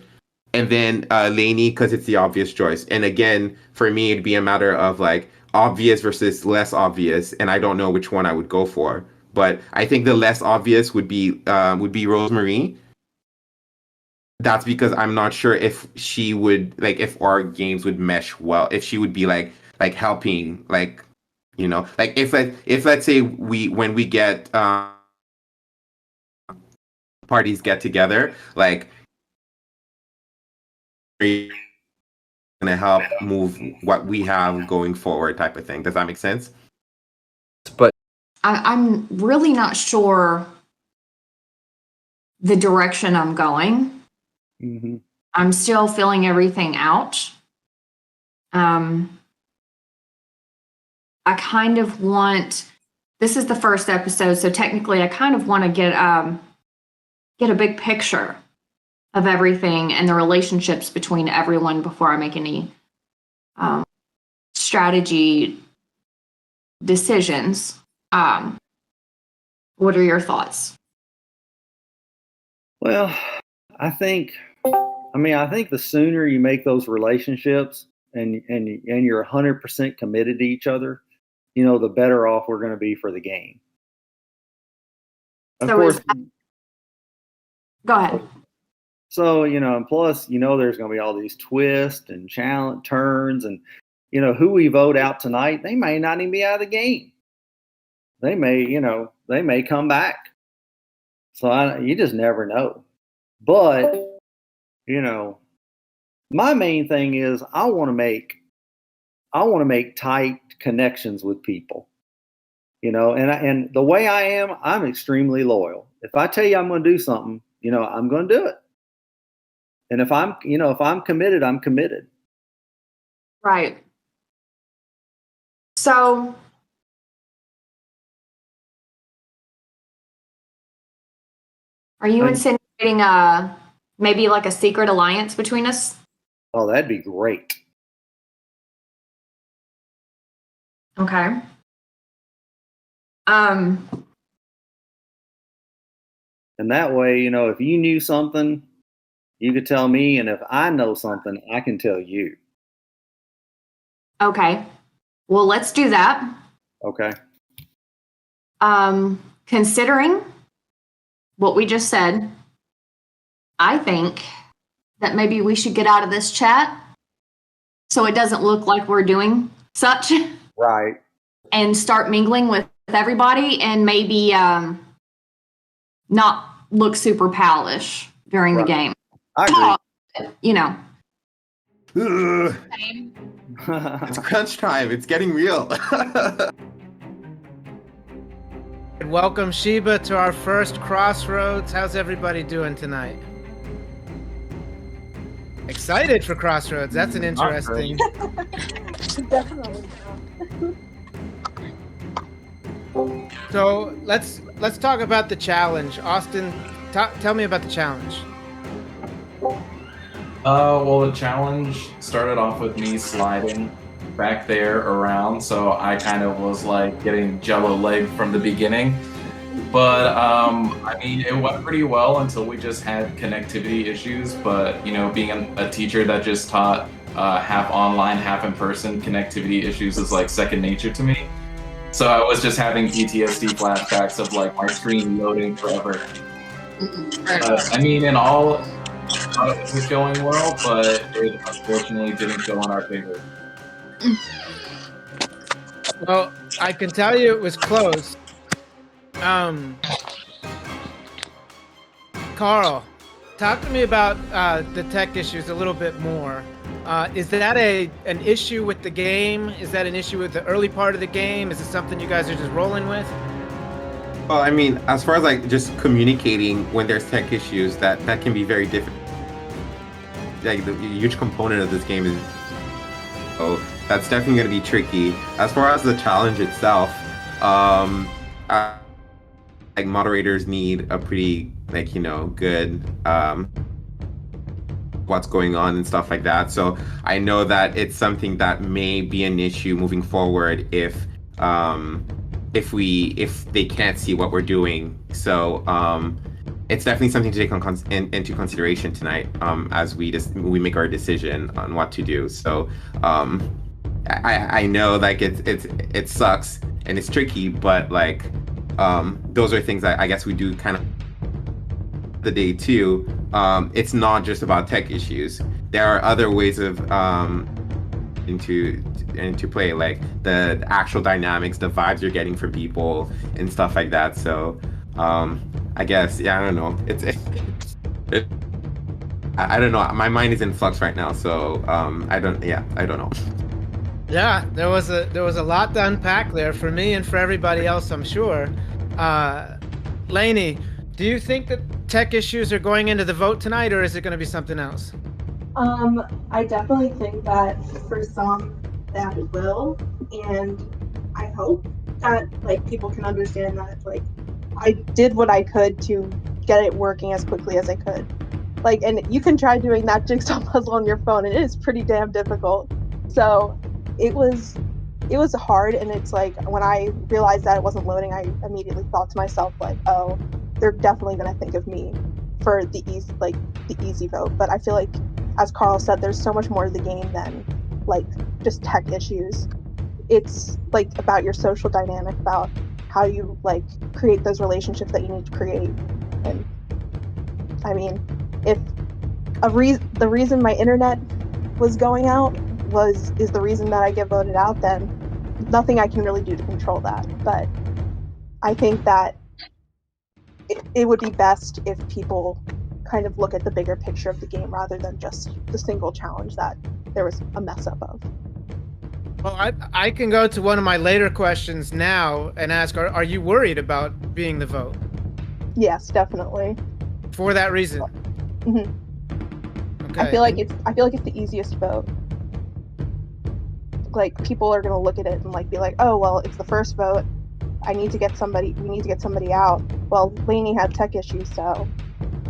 And then Lainey, because it's the obvious choice. And again, for me, it'd be a matter of obvious versus less obvious, and I don't know which one I would go for. But I think the less obvious would be Rosemary. That's because I'm not sure if she would if our games would mesh well. If she would be helping if let's say when we get parties get together, going to help move what we have going forward, type of thing. Does that make sense? But I'm really not sure the direction I'm going. Mm-hmm. I'm still filling everything out. I kind of want, this is the first episode, so technically I kind of want to get a big picture of everything and the relationships between everyone before I make any strategy decisions. What are your thoughts? Well, I think the sooner you make those relationships and you're 100% committed to each other, the better off we're going to be for the game. Of course. Go ahead. So, and plus, there's going to be all these twists and challenge turns, and who we vote out tonight, they may not even be out of the game. They may come back. So you just never know. But, my main thing is I want to make tight connections with people, and the way I am, I'm extremely loyal. If I tell you I'm going to do something, I'm going to do it. And if I'm committed, I'm committed. Right. So are you insinuating maybe like a secret alliance between us? Oh, that'd be great. Okay. And that way, if you knew something, you could tell me, and if I know something, I can tell you. Okay. Well, let's do that. Okay. Considering what we just said, I think that maybe we should get out of this chat so it doesn't look like we're doing such. Right. And start mingling with everybody and maybe not look super palish during the game. I agree. It's crunch time. It's getting real. Welcome, Sheba, to our first Crossroads. How's everybody doing tonight? Excited for Crossroads. That's an interesting. Definitely. So let's talk about the challenge. Austin, tell me about the challenge. Well, the challenge started off with me sliding back there around, so I kind of was like getting jello leg from the beginning. But I mean, it went pretty well until we just had connectivity issues. But being a teacher that just taught half online, half in person, connectivity issues is like second nature to me. So I was just having PTSD flashbacks of like my screen loading forever. I mean, in all, it was going well, but it unfortunately didn't go in our favor. Well, I can tell you it was close. Carl, talk to me about the tech issues a little bit more. Is that an issue with the game? Is that an issue with the early part of the game? Is it something you guys are just rolling with? Well, I mean, as far as like just communicating when there's tech issues, that can be very difficult. Like the huge component of this game is, so that's definitely going to be tricky. As far as the challenge itself, like moderators need a pretty good what's going on and stuff like that. So I know that it's something that may be an issue moving forward if they can't see what we're doing. So it's definitely something to take into consideration tonight as we make our decision on what to do. So I know like it sucks and it's tricky, but like those are things that I guess we do kind of the day too. It's not just about tech issues. There are other ways of into play, like the actual dynamics, the vibes you're getting from people and stuff like that. So I guess I don't know. I don't know. My mind is in flux right now, so I don't know. Yeah, there was a lot to unpack there for me and for everybody else, I'm sure. Lainey, do you think that tech issues are going into the vote tonight, or is it going to be something else? I definitely think that for some that will, and I hope that like people can understand that like I did what I could to get it working as quickly as I could. Like, and you can try doing that jigsaw puzzle on your phone, and it is pretty damn difficult. So it was hard, and it's like when I realized that it wasn't loading, I immediately thought to myself like, oh, they're definitely gonna think of me for the easy vote. But I feel like, as Carl said, there's so much more to the game than like just tech issues. It's like about your social dynamic, about how you like create those relationships that you need to create. And I mean, if the reason my internet was going out is the reason that I get voted out, then nothing I can really do to control that. But I think that it would be best if people kind of look at the bigger picture of the game rather than just the single challenge that there was a mess up of. Well, I can go to one of my later questions now and ask, are you worried about being the vote? Yes, definitely. For that reason? Mm-hmm. Okay. I feel like it's the easiest vote. Like, people are going to look at it and like be like, oh, well, it's the first vote. We need to get somebody out. Well, Lainey had tech issues, so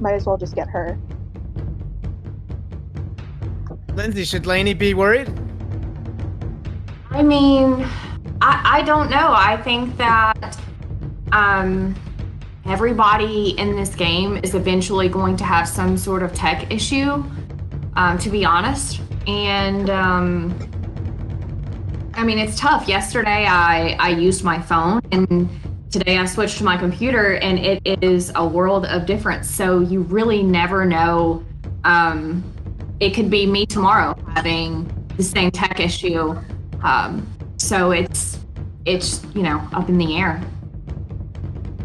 might as well just get her. Lindsay, should Lainey be worried? I mean, I don't know. I think that everybody in this game is eventually going to have some sort of tech issue, to be honest. And I mean, it's tough. Yesterday, I used my phone, and today I switched to my computer, and it is a world of difference. So you really never know. It could be me tomorrow having the same tech issue. So it's up in the air.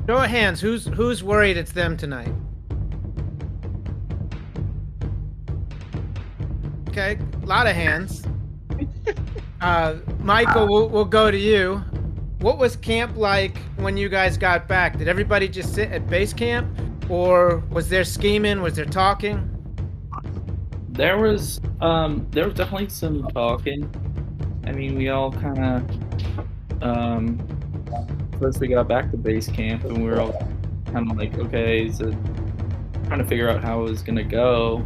Show of hands, who's worried it's them tonight? Okay, a lot of hands. Michael, we'll go to you. What was camp like when you guys got back? Did everybody just sit at base camp, or was there scheming? Was there talking? There was definitely some talking. I mean, we all kind of first we got back to base camp, and we were all kind of like, okay, so trying to figure out how it was gonna go.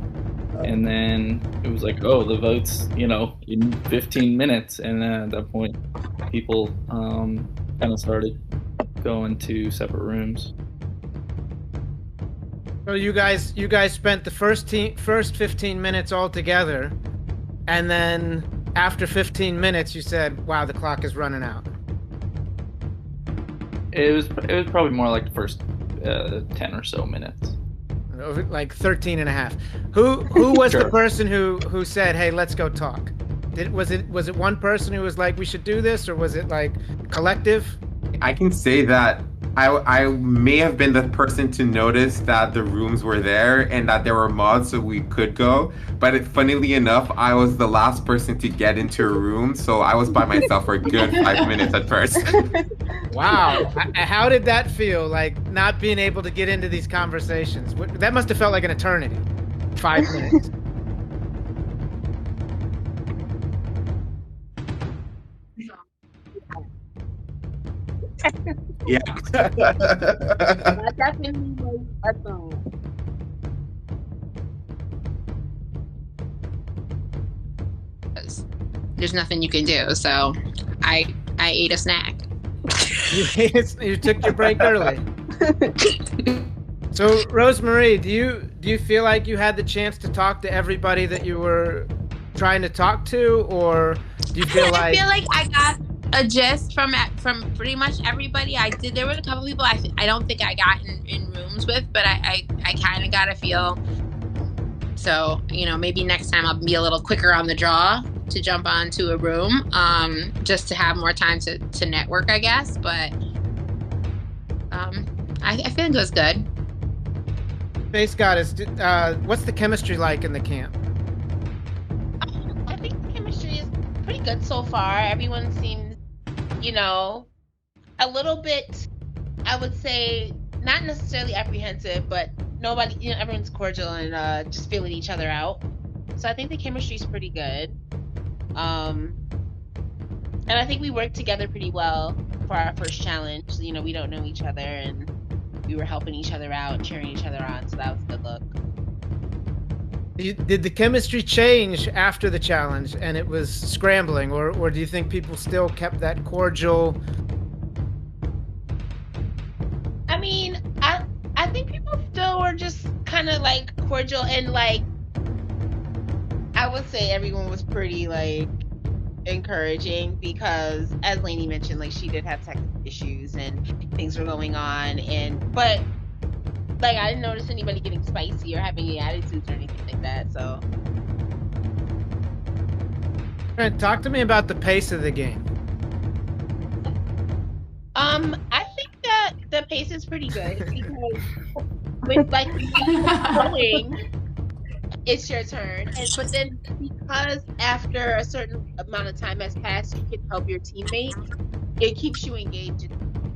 And then it was like, oh, the vote's, in 15 minutes. And then at that point, people kind of started going to separate rooms. So you guys spent the first 15 minutes all together, and then after 15 minutes, you said, wow, the clock is running out. It was probably more like the first 10 or so minutes. Like 13 and a half. Who was Sure. The person who said, hey, let's go talk? Was it one person who was like, we should do this, or was it like collective? I can say that I may have been the person to notice that the rooms were there and that there were mods so we could go. But funnily enough, I was the last person to get into a room, so I was by myself for a good 5 minutes at first. Wow. How did that feel, like not being able to get into these conversations? That must have felt like an eternity. 5 minutes. Yeah. That definitely was a phone. There's nothing you can do, so I ate a snack. You took your break early. So, Rosemary, do you feel like you had the chance to talk to everybody that you were trying to talk to, or do you feel like? I feel like I got a gist from pretty much everybody. I did. There were a couple people I don't think I got in rooms with, but I kind of got a feel. So maybe next time I'll be a little quicker on the draw to jump onto a room, just to have more time to network, I guess. But I think it was good. Face Goddess, what's the chemistry like in the camp? I think the chemistry is pretty good so far. Everyone seems, a little bit, I would say, not necessarily apprehensive, but nobody, everyone's cordial and just feeling each other out. So I think the chemistry is pretty good. And I think we worked together pretty well for our first challenge. We don't know each other, and we were helping each other out and cheering each other on, so that was a good look. Did the chemistry change after the challenge and it was scrambling, or do you think people still kept that cordial? I mean, I think people still were just kind of like cordial, and like I would say everyone was pretty like encouraging, because as Lainey mentioned, like she did have technical issues and things were going on, but like I didn't notice anybody getting spicy or having any attitudes or anything like that. So Talk to me about the pace of the game. I think that the pace is pretty good, because with like going, it's your turn, but then because after a certain amount of time has passed, you can help your teammate. It keeps you engaged.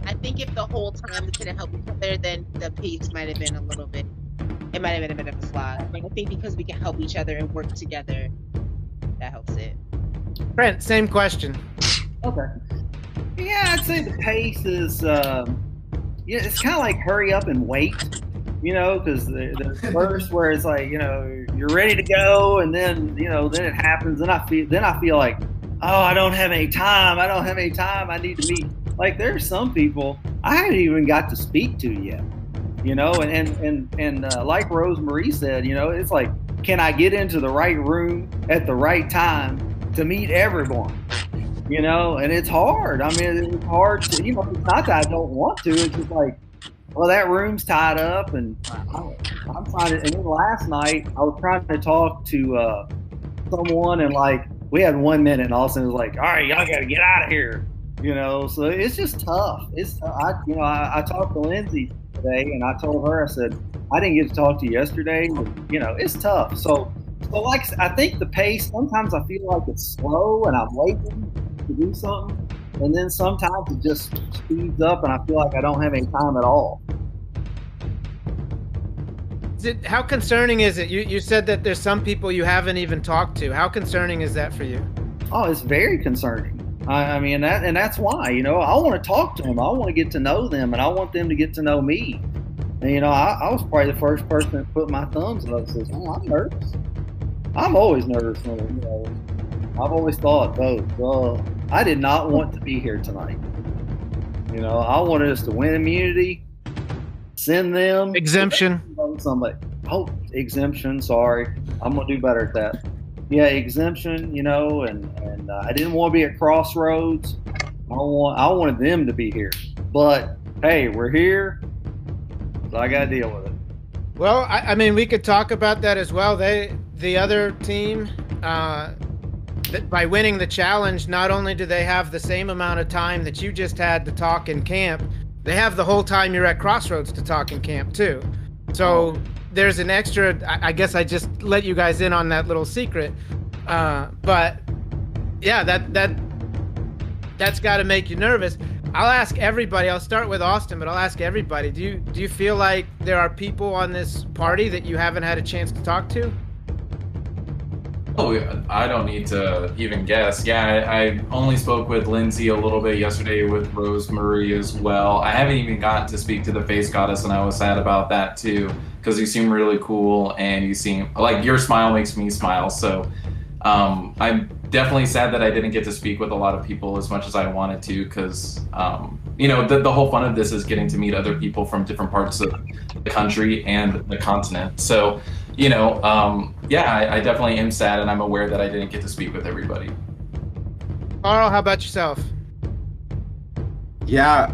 I think if the whole time we couldn't help each other, then the pace might have been a little bit. It might have been a bit of a slog. But I think because we can help each other and work together, that helps it. Brent, same question. Okay. Yeah, I'd say the pace is, it's kind of like hurry up and wait, because the first where it's like, you're ready to go, and then, then it happens, and I feel like, oh, I don't have any time. I need to meet. Like, there's some people I haven't even got to speak to yet, and like Rosemary said, it's like, can I get into the right room at the right time to meet everyone? And it's hard. I mean, it's hard to, it's not that I don't want to. It's just like, well, that room's tied up, and I'm trying to. And then last night, I was trying to talk to someone, and like we had 1 minute, and all of a sudden it was like, all right, y'all got to get out of here. So it's just tough. I talked to Lindsay today, and I told her, I said, I didn't get to talk to you yesterday, but, it's tough. So like, I think the pace, sometimes I feel like it's slow and I'm waiting to do something, and then sometimes it just speeds up and I feel like I don't have any time at all. How concerning is it? You said that there's some people you haven't even talked to. How concerning is that for you? Oh, it's very concerning. I mean, that's why, I want to talk to them. I want to get to know them, and I want them to get to know me. And, I was probably the first person that put my thumbs up and says, oh, I'm nervous. I'm always nervous. I've always thought, I did not want to be here tonight. I wanted us to win immunity, send them. Exemption. Somebody. Oh, exemption. Sorry. I'm going to do better at that. Yeah, exemption, and I didn't want to be at Crossroads. I wanted them to be here. But, hey, we're here, so I got to deal with it. Well, I mean, we could talk about that as well. The other team, by winning the challenge, not only do they have the same amount of time that you just had to talk in camp, they have the whole time you're at Crossroads to talk in camp, too. So there's an extra, I guess I just let you guys in on that little secret. But yeah, that's got to make you nervous. I'll ask everybody, I'll start with Austin, but I'll ask everybody, do you feel like there are people on this party that you haven't had a chance to talk to? Oh, I don't need to even guess. Yeah, I only spoke with Lindsay a little bit yesterday, with Rosemary as well. I haven't even gotten to speak to the Face Goddess, and I was sad about that too, because you seem really cool, and you seem like your smile makes me smile. So I'm definitely sad that I didn't get to speak with a lot of people as much as I wanted to, because the whole fun of this is getting to meet other people from different parts of the country and the continent. So I definitely am sad, and I'm aware that I didn't get to speak with everybody. Carl, how about yourself? Yeah,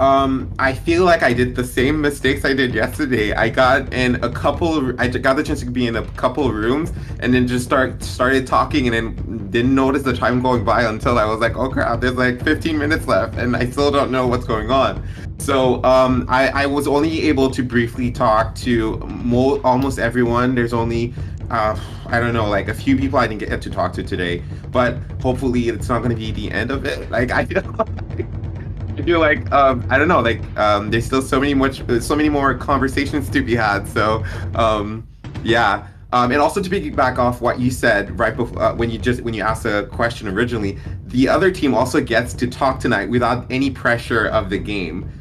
I feel like I did the same mistakes I did yesterday. I got the chance to be in a couple of rooms, and then just started talking, and then didn't notice the time going by until I was like, oh crap, there's like 15 minutes left, and I still don't know what's going on. So I was only able to briefly talk to almost everyone. There's only I don't know, like a few people I didn't get to talk to today, but hopefully it's not going to be the end of it. Like I feel like I don't know, like there's still so many more conversations to be had. So yeah. And also to piggyback off what you said right before when you asked a question originally, the other team also gets to talk tonight without any pressure of the game.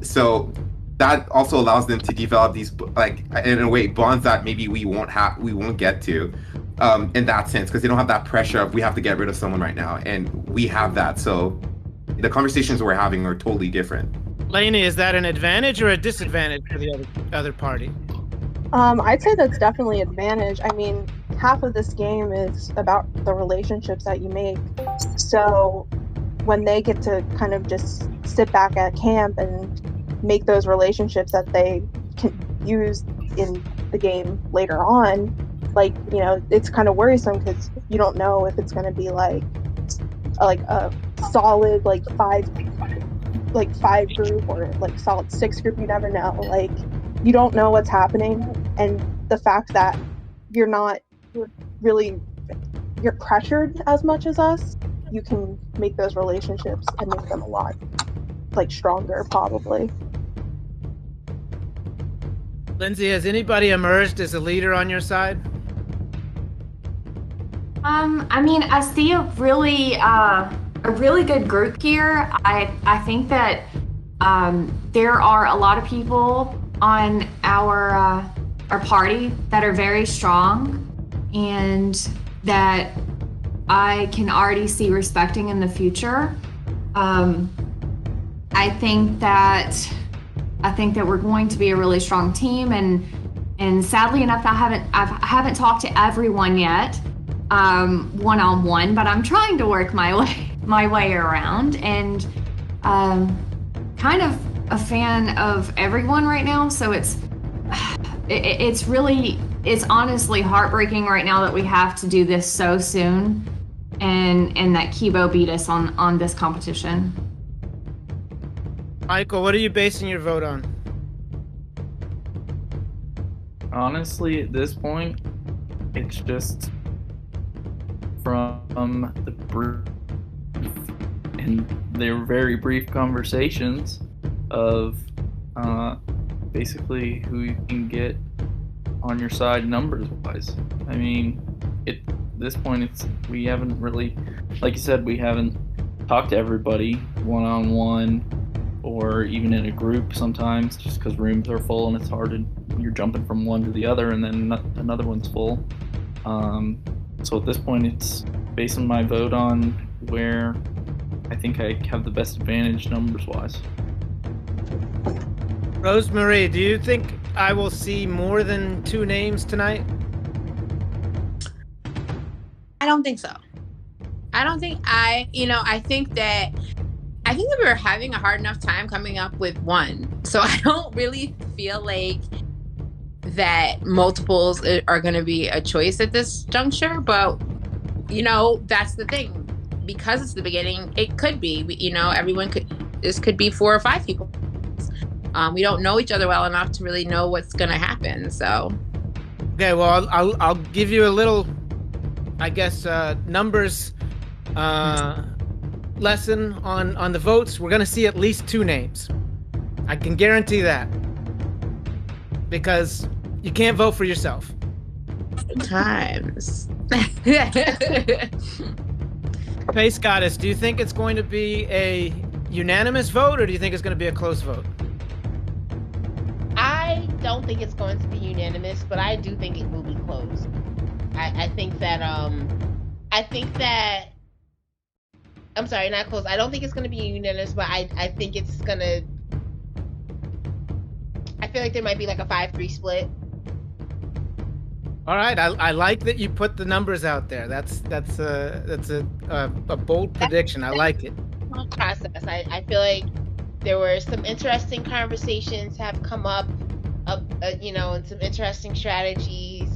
So that also allows them to develop these, like, in a way, bonds that maybe we won't get to in that sense, because they don't have that pressure of we have to get rid of someone right now, and we have that. So the conversations we're having are totally different. Lainey, is that an advantage or a disadvantage for the other party? I'd say that's definitely an advantage. I mean, half of this game is about the relationships that you make. So when they get to kind of just sit back at camp and make those relationships that they can use in the game later on, like, you know, it's kind of worrisome because you don't know if it's going to be like a solid five group or like solid 6 group. You never know. Like, you don't know what's happening, and the fact that you're pressured as much as us, you can make those relationships and make them a lot stronger, probably. Lindsay, has anybody emerged as a leader on your side? I mean, I see a really good group here. I think that there are a lot of people on our party that are very strong and that I can already see respecting in the future. I think that we're going to be a really strong team, and sadly enough, I haven't talked to everyone yet one-on-one, but I'm trying to work my way around, and kind of a fan of everyone right now. So it's honestly heartbreaking right now that we have to do this so soon, and that Kibo beat us on this competition. Michael, what are you basing your vote on? Honestly, at this point, it's just from the brief and their very brief conversations of basically who you can get on your side numbers wise. I mean, at this point, we haven't really, like you said, we haven't talked to everybody one-on-one or even in a group sometimes, just because rooms are full and it's hard to, you're jumping from one to the other and then another one's full. So at this point, it's basing my vote on where I think I have the best advantage numbers wise. Rosemary, do you think I will see more than 2 names tonight? I don't think so. I think that we were having a hard enough time coming up with one. So I don't really feel like that multiples are going to be a choice at this juncture. But, that's the thing. Because it's the beginning, it could be. This could be 4 or 5 people. We don't know each other well enough to really know what's going to happen. So. Okay, well, I'll give you a little, I guess, numbers lesson on the votes. We're going to see at least 2 names. I can guarantee that. Because you can't vote for yourself. Sometimes. Space Goddess, do you think it's going to be a unanimous vote, or do you think it's going to be a close vote? I don't think it's going to be unanimous, but I do think it will be close. I think that I'm sorry, not close. I don't think it's going to be unanimous, but I think it's going to, I feel like there might be like a 5-3 split. All right, I like that you put the numbers out there. That's a bold prediction. I like it. Process. I feel like there were some interesting conversations have come up, and some interesting strategies.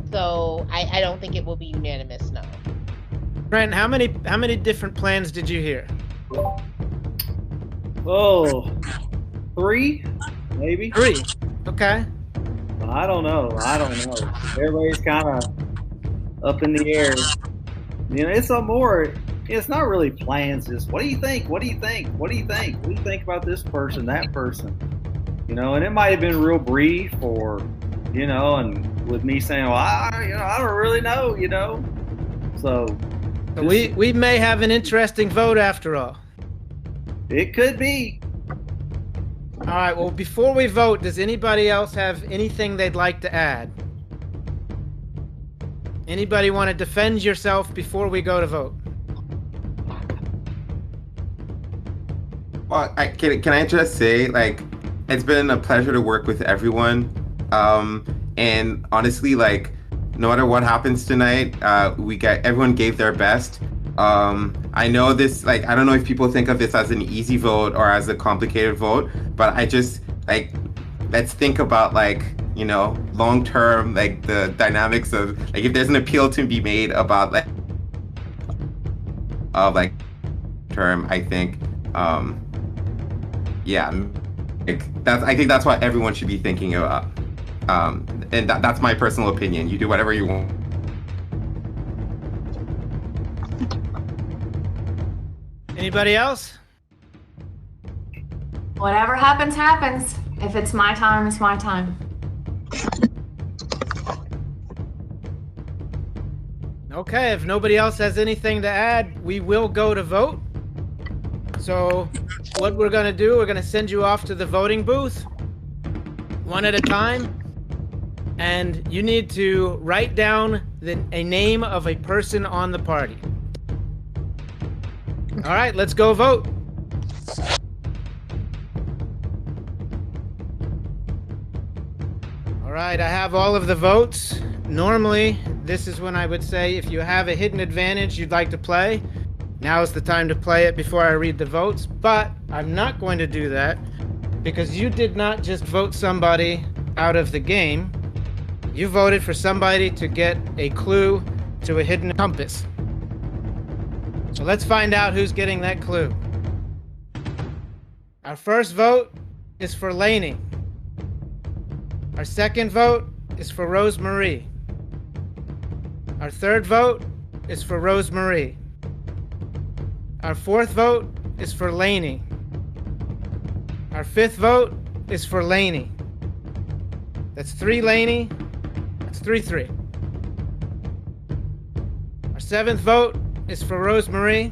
So I don't think it will be unanimous. No. Brent, how many different plans did you hear? Oh, 3, maybe. 3. Okay. I don't know. Everybody's kind of up in the air. You know, it's it's not really plans. Just what do you think? What do you think? What do you think? What do you think about this person, that person? You know, and it might have been real brief, or you know, and with me saying, well, I don't really know, you know. So we may have an interesting vote after all. It could be. All right, well, before we vote, does anybody else have anything they'd like to add? Anybody want to defend yourself before we go to vote? Well, can I just say, like, it's been a pleasure to work with everyone. And honestly, like, no matter what happens tonight, everyone gave their best. I know this, like, I don't know if people think of this as an easy vote or as a complicated vote, but I just, like, let's think about, like, you know, long term, like the dynamics of, like, if there's an appeal to be made about, like, term, I think, yeah, like, I think that's what everyone should be thinking about. And that's my personal opinion. You do whatever you want. Anybody else? Whatever happens, happens. If it's my time, it's my time. Okay, if nobody else has anything to add, we will go to vote. So what we're going to do, we're going to send you off to the voting booth, one at a time. And you need to write down a name of a person on the party. All right, let's go vote. All right, I have all of the votes. Normally, this is when I would say if you have a hidden advantage you'd like to play, now is the time to play it before I read the votes. But I'm not going to do that because you did not just vote somebody out of the game. You voted for somebody to get a clue to a hidden compass. So let's find out who's getting that clue. Our first vote is for Lainey. Our second vote is for Rosemarie. Our third vote is for Rosemarie. Our fourth vote is for Lainey. Our fifth vote is for Lainey. That's 3 Lainey. That's 3-3. Our seventh vote is for Rosemarie.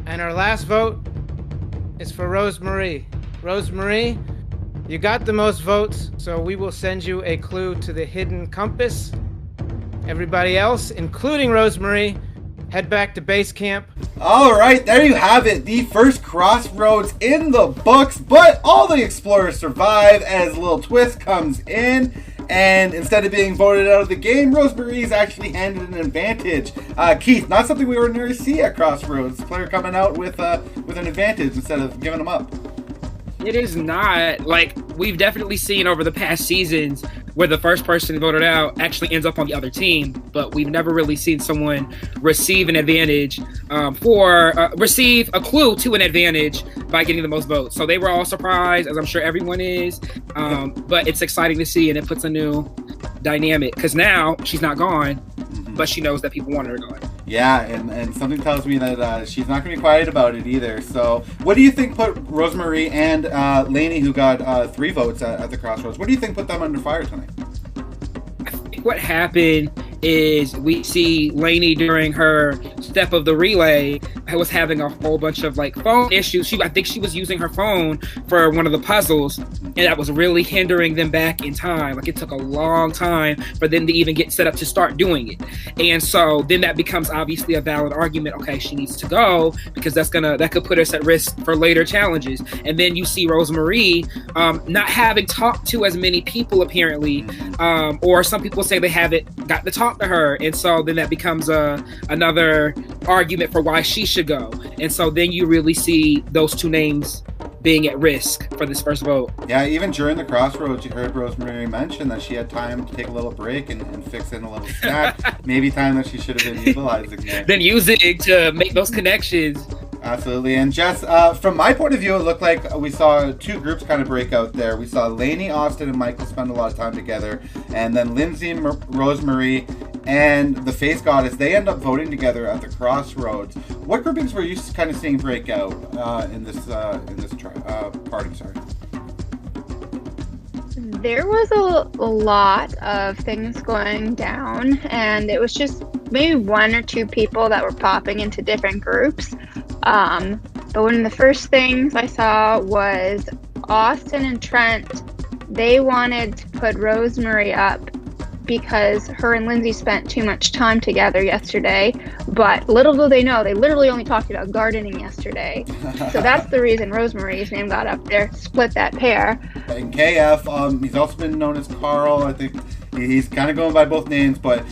And our last vote is for Rosemarie. Rosemarie, you got the most votes, so we will send you a clue to the hidden compass. Everybody else, including Rosemarie, head back to base camp. All right, there you have it. The first Crossroads in the books, but all the explorers survive as a little twist comes in. And instead of being voted out of the game, Rosemarie's actually handed an advantage. Keith, not something we ordinarily see at Crossroads. Player coming out with an advantage instead of giving them up. It is not. Like, we've definitely seen over the past seasons where the first person voted out actually ends up on the other team, but we've never really seen someone receive an advantage receive a clue to an advantage by getting the most votes. So they were all surprised, as I'm sure everyone is, but it's exciting to see, and it puts a new dynamic, because now she's not gone, but she knows that people want her gone. Yeah, and something tells me that she's not going to be quiet about it either. So what do you think put Rosemarie and Lainey, who got 3 votes at the Crossroads, what do you think put them under fire tonight? I think what happened is we see Lainey during her step of the relay was having a whole bunch of like phone issues. I think she was using her phone for one of the puzzles, and that was really hindering them back in time. Like, it took a long time for them to even get set up to start doing it. And so then that becomes obviously a valid argument. Okay, she needs to go because that could put us at risk for later challenges. And then you see Rosemarie not having talked to as many people apparently, or some people say they haven't got to talk to her, and so then that becomes another argument for why she should go. And so then you really see those 2 names being at risk for this first vote. Yeah, even during the Crossroads, you heard Rosemarie mention that she had time to take a little break and fix in a little snack. Maybe time that she should have been utilizing there. Then using to make those connections Absolutely. And Jess, from my point of view, it looked like we saw two groups kind of break out there. We saw Lainey, Austin, and Michael spend a lot of time together. And then Lindsay, Rosemary, and the Face Goddess, they end up voting together at the Crossroads. What groupings were you kind of seeing break out in this party? Sorry. There was a lot of things going down, and it was just maybe one or two people that were popping into different groups. But one of the first things I saw was Austin and Trent. They wanted to put Rosemary up because her and Lindsay spent too much time together yesterday. But little do they know, they literally only talked about gardening yesterday. So that's the reason Rosemary's name got up there, split that pair. And KF, he's also been known as Carl. I think he's kind of going by both names, but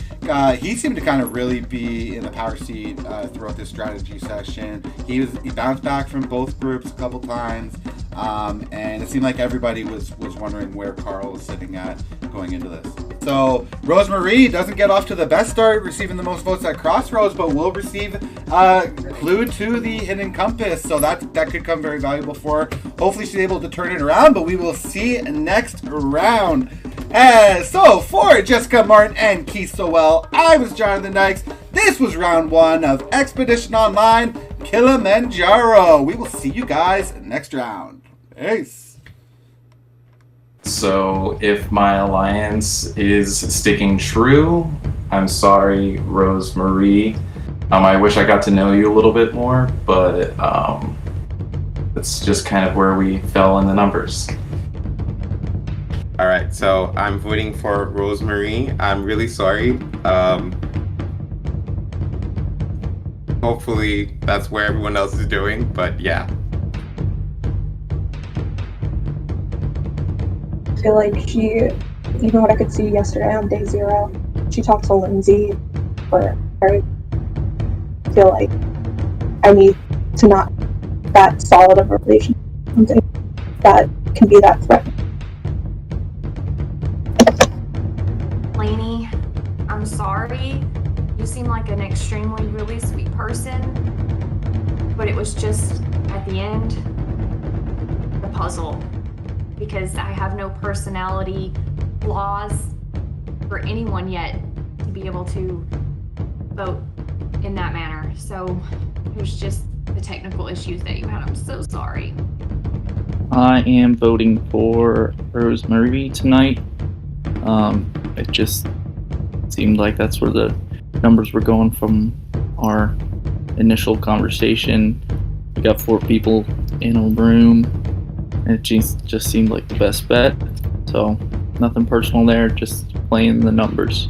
he seemed to kind of really be in the power seat throughout this strategy session. He bounced back from both groups a couple times, and it seemed like everybody was wondering where Carl was sitting at going into this. So Rosemary doesn't get off to the best start, receiving the most votes at Crossroads, but will receive clue to the hidden compass. So that could come very valuable for her. Hopefully she's able to turn it around, but we will see next round. So for Jessica Martin and Keith Sowell, I was Jonathan Dykes. This was round 1 of Expedition Online Kilimanjaro. We will see you guys next round. Peace. So if my alliance is sticking true, I'm sorry, Rosemary. I wish I got to know you a little bit more, but it's just kind of where we fell in the numbers. All right, so I'm voting for Rosemary. I'm really sorry. Hopefully that's where everyone else is doing, but yeah. I feel like she, even what I could see yesterday on day 0, she talked to Lindsay, but I feel like I need to not that solid of a relationship, something that can be that threatening. Lainey, I'm sorry. You seem like an extremely really sweet person, but it was just at the end, the puzzle. Because I have no personality flaws for anyone yet to be able to vote in that manner. So it was just the technical issues that you had. I'm so sorry. I am voting for Rosemary tonight. It just seemed like that's where the numbers were going from our initial conversation. We got 4 people in a room. It just seemed like the best bet. So nothing personal there, just playing the numbers.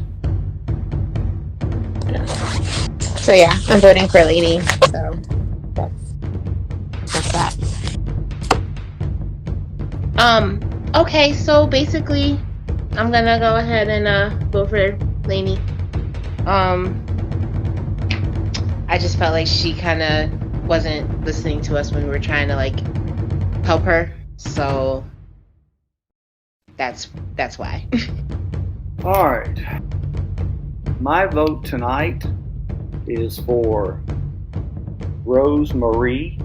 So yeah, I'm voting for Lainey. So that's that. Okay, so basically I'm gonna go ahead and vote for Lainey. I just felt like she kinda wasn't listening to us when we were trying to help her. So that's why. All right. My vote tonight is for Rosemary.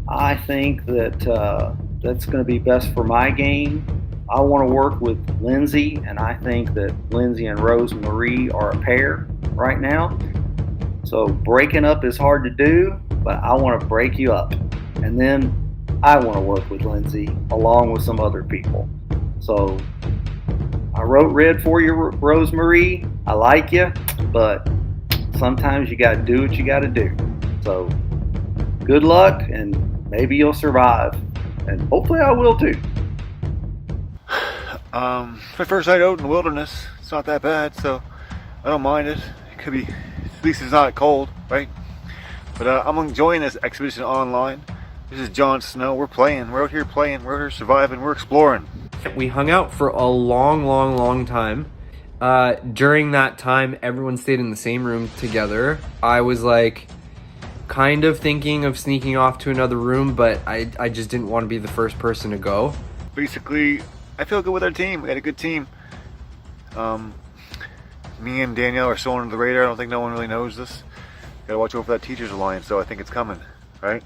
I think that that's going to be best for my game. I want to work with Lindsay, and I think that Lindsay and Rosemary are a pair right now. So breaking up is hard to do, but I want to break you up. And then I want to work with Lindsay along with some other people. So I wrote red for you, Rosemary. I like you, but sometimes you got to do what you got to do. So good luck, and maybe you'll survive. And hopefully I will too. My first night out in the wilderness, it's not that bad, so I don't mind it. It could be, at least it's not cold, right? But I'm enjoying this Expedition Online. This is Jon Snow. We're playing. We're out here playing. We're out here surviving. We're exploring. We hung out for a long time. During that time, everyone stayed in the same room together. I was kind of thinking of sneaking off to another room, but I just didn't want to be the first person to go. Basically, I feel good with our team. We got a good team. Me and Danielle are still under the radar. I don't think no one really knows this. Gotta watch over that teachers alliance, so I think it's coming, right?